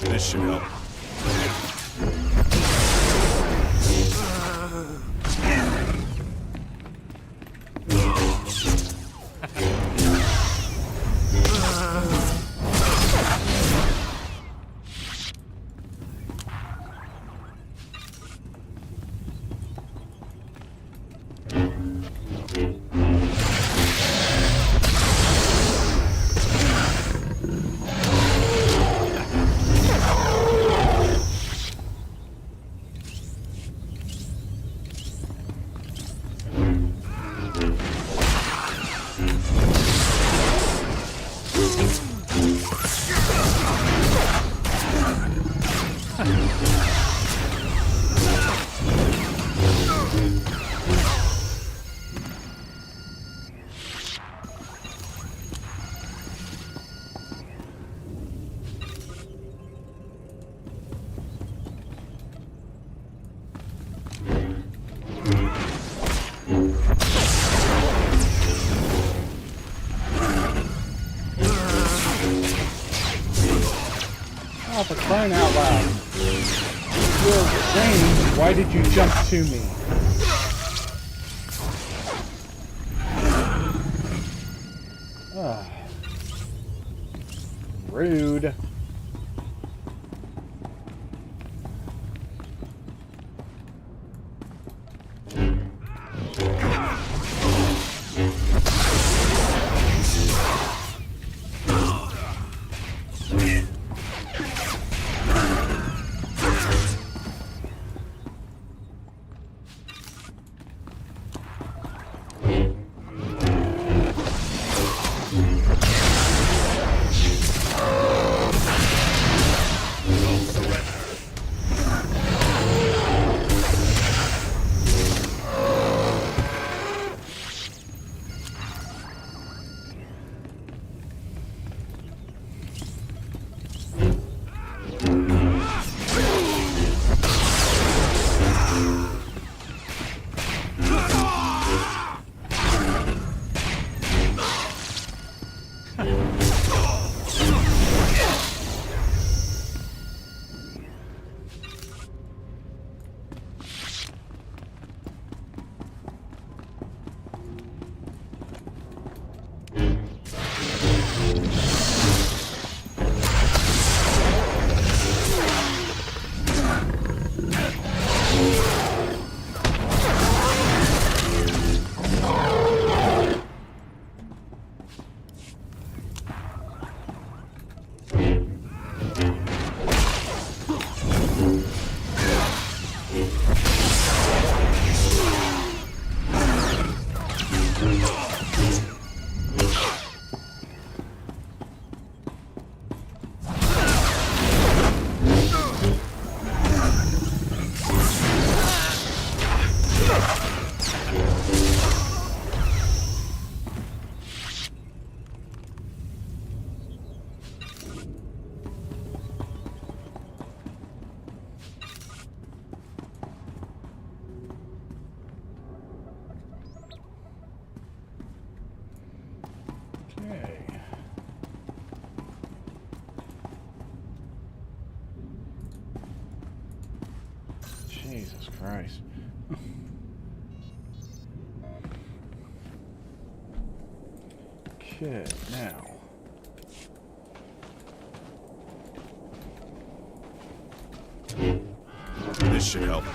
[SPEAKER 12] This should help.
[SPEAKER 18] Oh, for crying out loud. You're insane. Why did you jump to me? Rude. Jesus Christ. Okay, now.
[SPEAKER 12] This should help.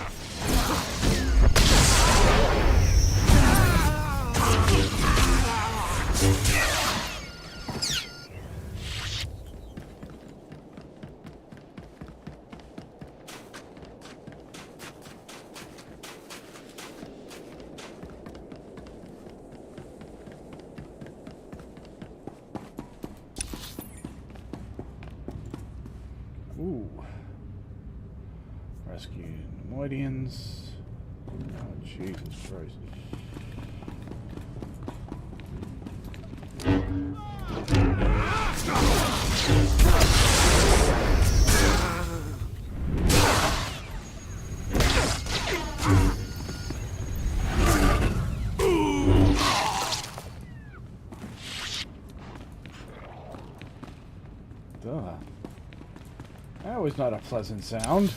[SPEAKER 18] Ooh. Rescue Nemoidians. Jesus Christ. Duh. That was not a pleasant sound.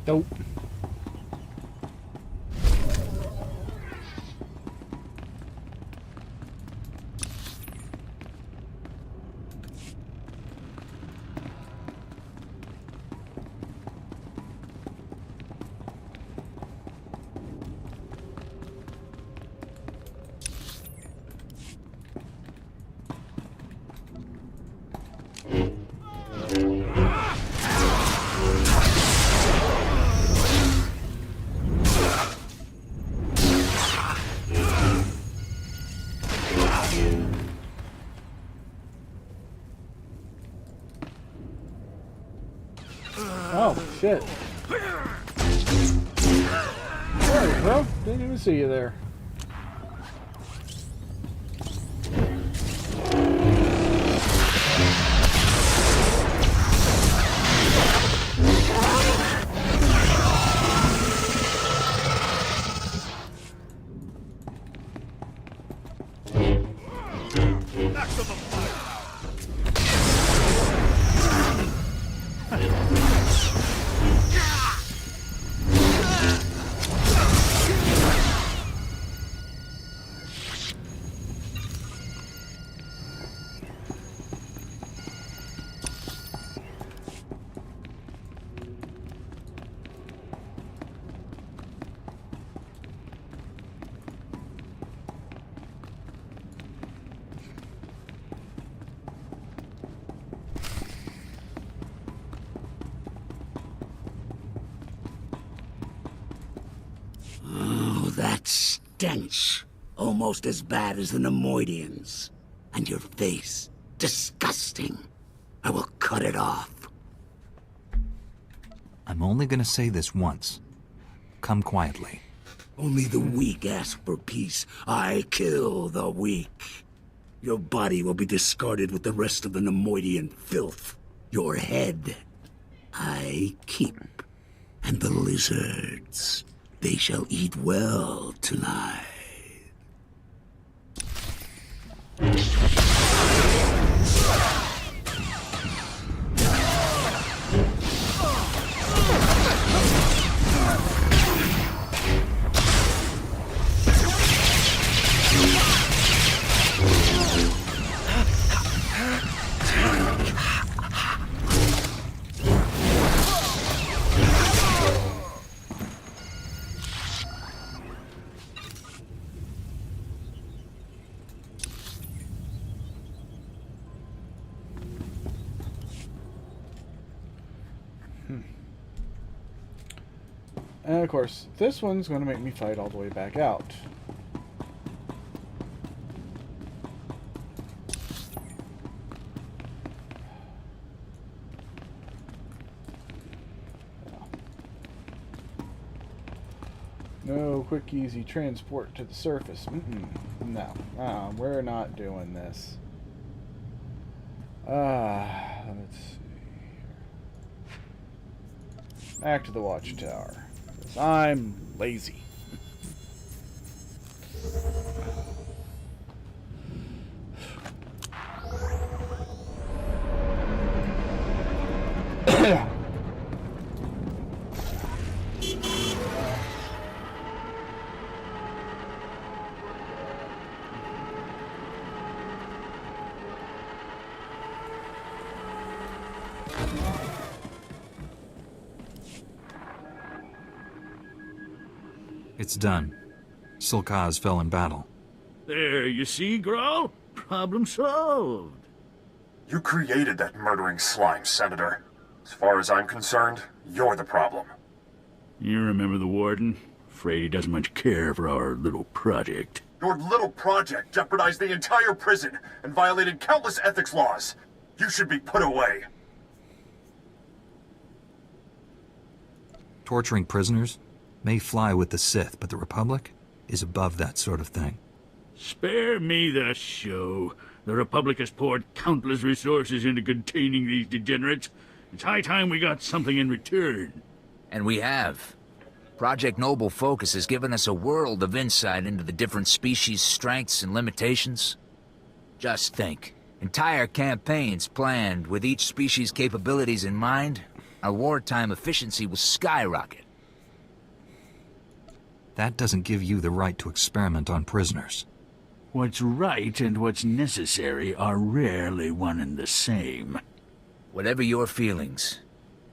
[SPEAKER 18] Nope. shit. Sorry, bro. Didn't even see you there.
[SPEAKER 4] Oh, that stench. Almost as bad as the Nemoidians. And your face. Disgusting. I will cut it off.
[SPEAKER 10] I'm only gonna say this once. Come quietly.
[SPEAKER 4] Only the weak ask for peace. I kill the weak. Your body will be discarded with the rest of the Nemoidian filth. Your head, I keep. And the lizards, they shall eat well tonight.
[SPEAKER 18] And of course, this one's going to make me fight all the way back out. No quick, easy transport to the surface. No, we're not doing this. Let's see here. Back to the watchtower. I'm lazy.
[SPEAKER 10] It's done. Silkaz fell in battle.
[SPEAKER 2] There, you see, Grawl? Problem solved.
[SPEAKER 6] You created that murdering slime, Senator. As far as I'm concerned, you're the problem.
[SPEAKER 2] You remember the Warden? Afraid he doesn't much care for our little project.
[SPEAKER 6] Your little project jeopardized the entire prison and violated countless ethics laws. You should be put away.
[SPEAKER 10] Torturing prisoners may fly with the Sith, but the Republic is above that sort of thing.
[SPEAKER 2] Spare me the show. The Republic has poured countless resources into containing these degenerates. It's high time we got something in return.
[SPEAKER 1] And we have. Project Noble Focus has given us a world of insight into the different species' strengths and limitations. Just think. Entire campaigns planned with each species' capabilities in mind, our wartime efficiency will skyrocket.
[SPEAKER 10] That doesn't give you the right to experiment on prisoners.
[SPEAKER 2] What's right and what's necessary are rarely one and the same.
[SPEAKER 1] Whatever your feelings,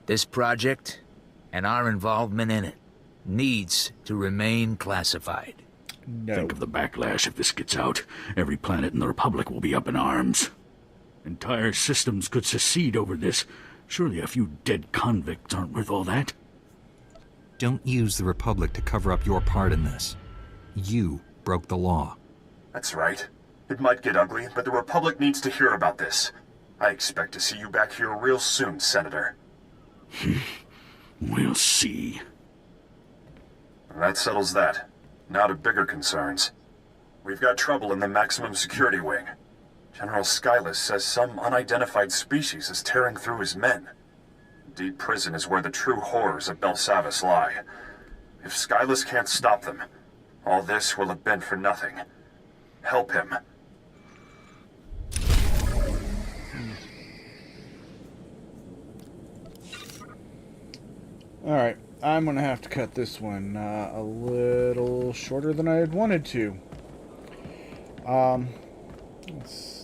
[SPEAKER 1] this project, and our involvement in it, needs to remain classified.
[SPEAKER 18] No.
[SPEAKER 2] Think of the backlash if this gets out. Every planet in the Republic will be up in arms. Entire systems could secede over this. Surely a few dead convicts aren't worth all that.
[SPEAKER 10] Don't use the Republic to cover up your part in this. You broke the law.
[SPEAKER 6] That's right. It might get ugly, but the Republic needs to hear about this. I expect to see you back here real soon, Senator.
[SPEAKER 2] We'll see.
[SPEAKER 6] That settles that. Now to bigger concerns. We've got trouble in the maximum security wing. General Skylus says some unidentified species is tearing through his men. Deep prison is where the true horrors of Belsavis lie. If Skylus can't stop them, all this will have been for nothing. Help him.
[SPEAKER 18] Alright, I'm going to have to cut this one a little shorter than I had wanted to.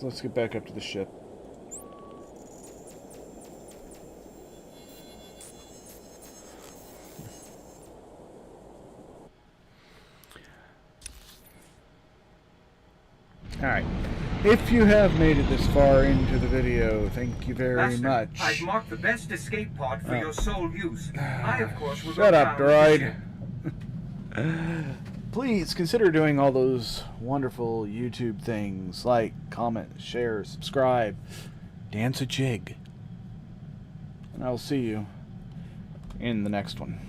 [SPEAKER 18] Let's get back up to the ship. Alright, if you have made it this far into the video, thank you very much.
[SPEAKER 16] I've marked the best escape pod for your sole use. I, of course, will
[SPEAKER 18] Shut up, droid. Please consider doing all those wonderful YouTube things like comment, share, subscribe, dance a jig. And I'll see you in the next one.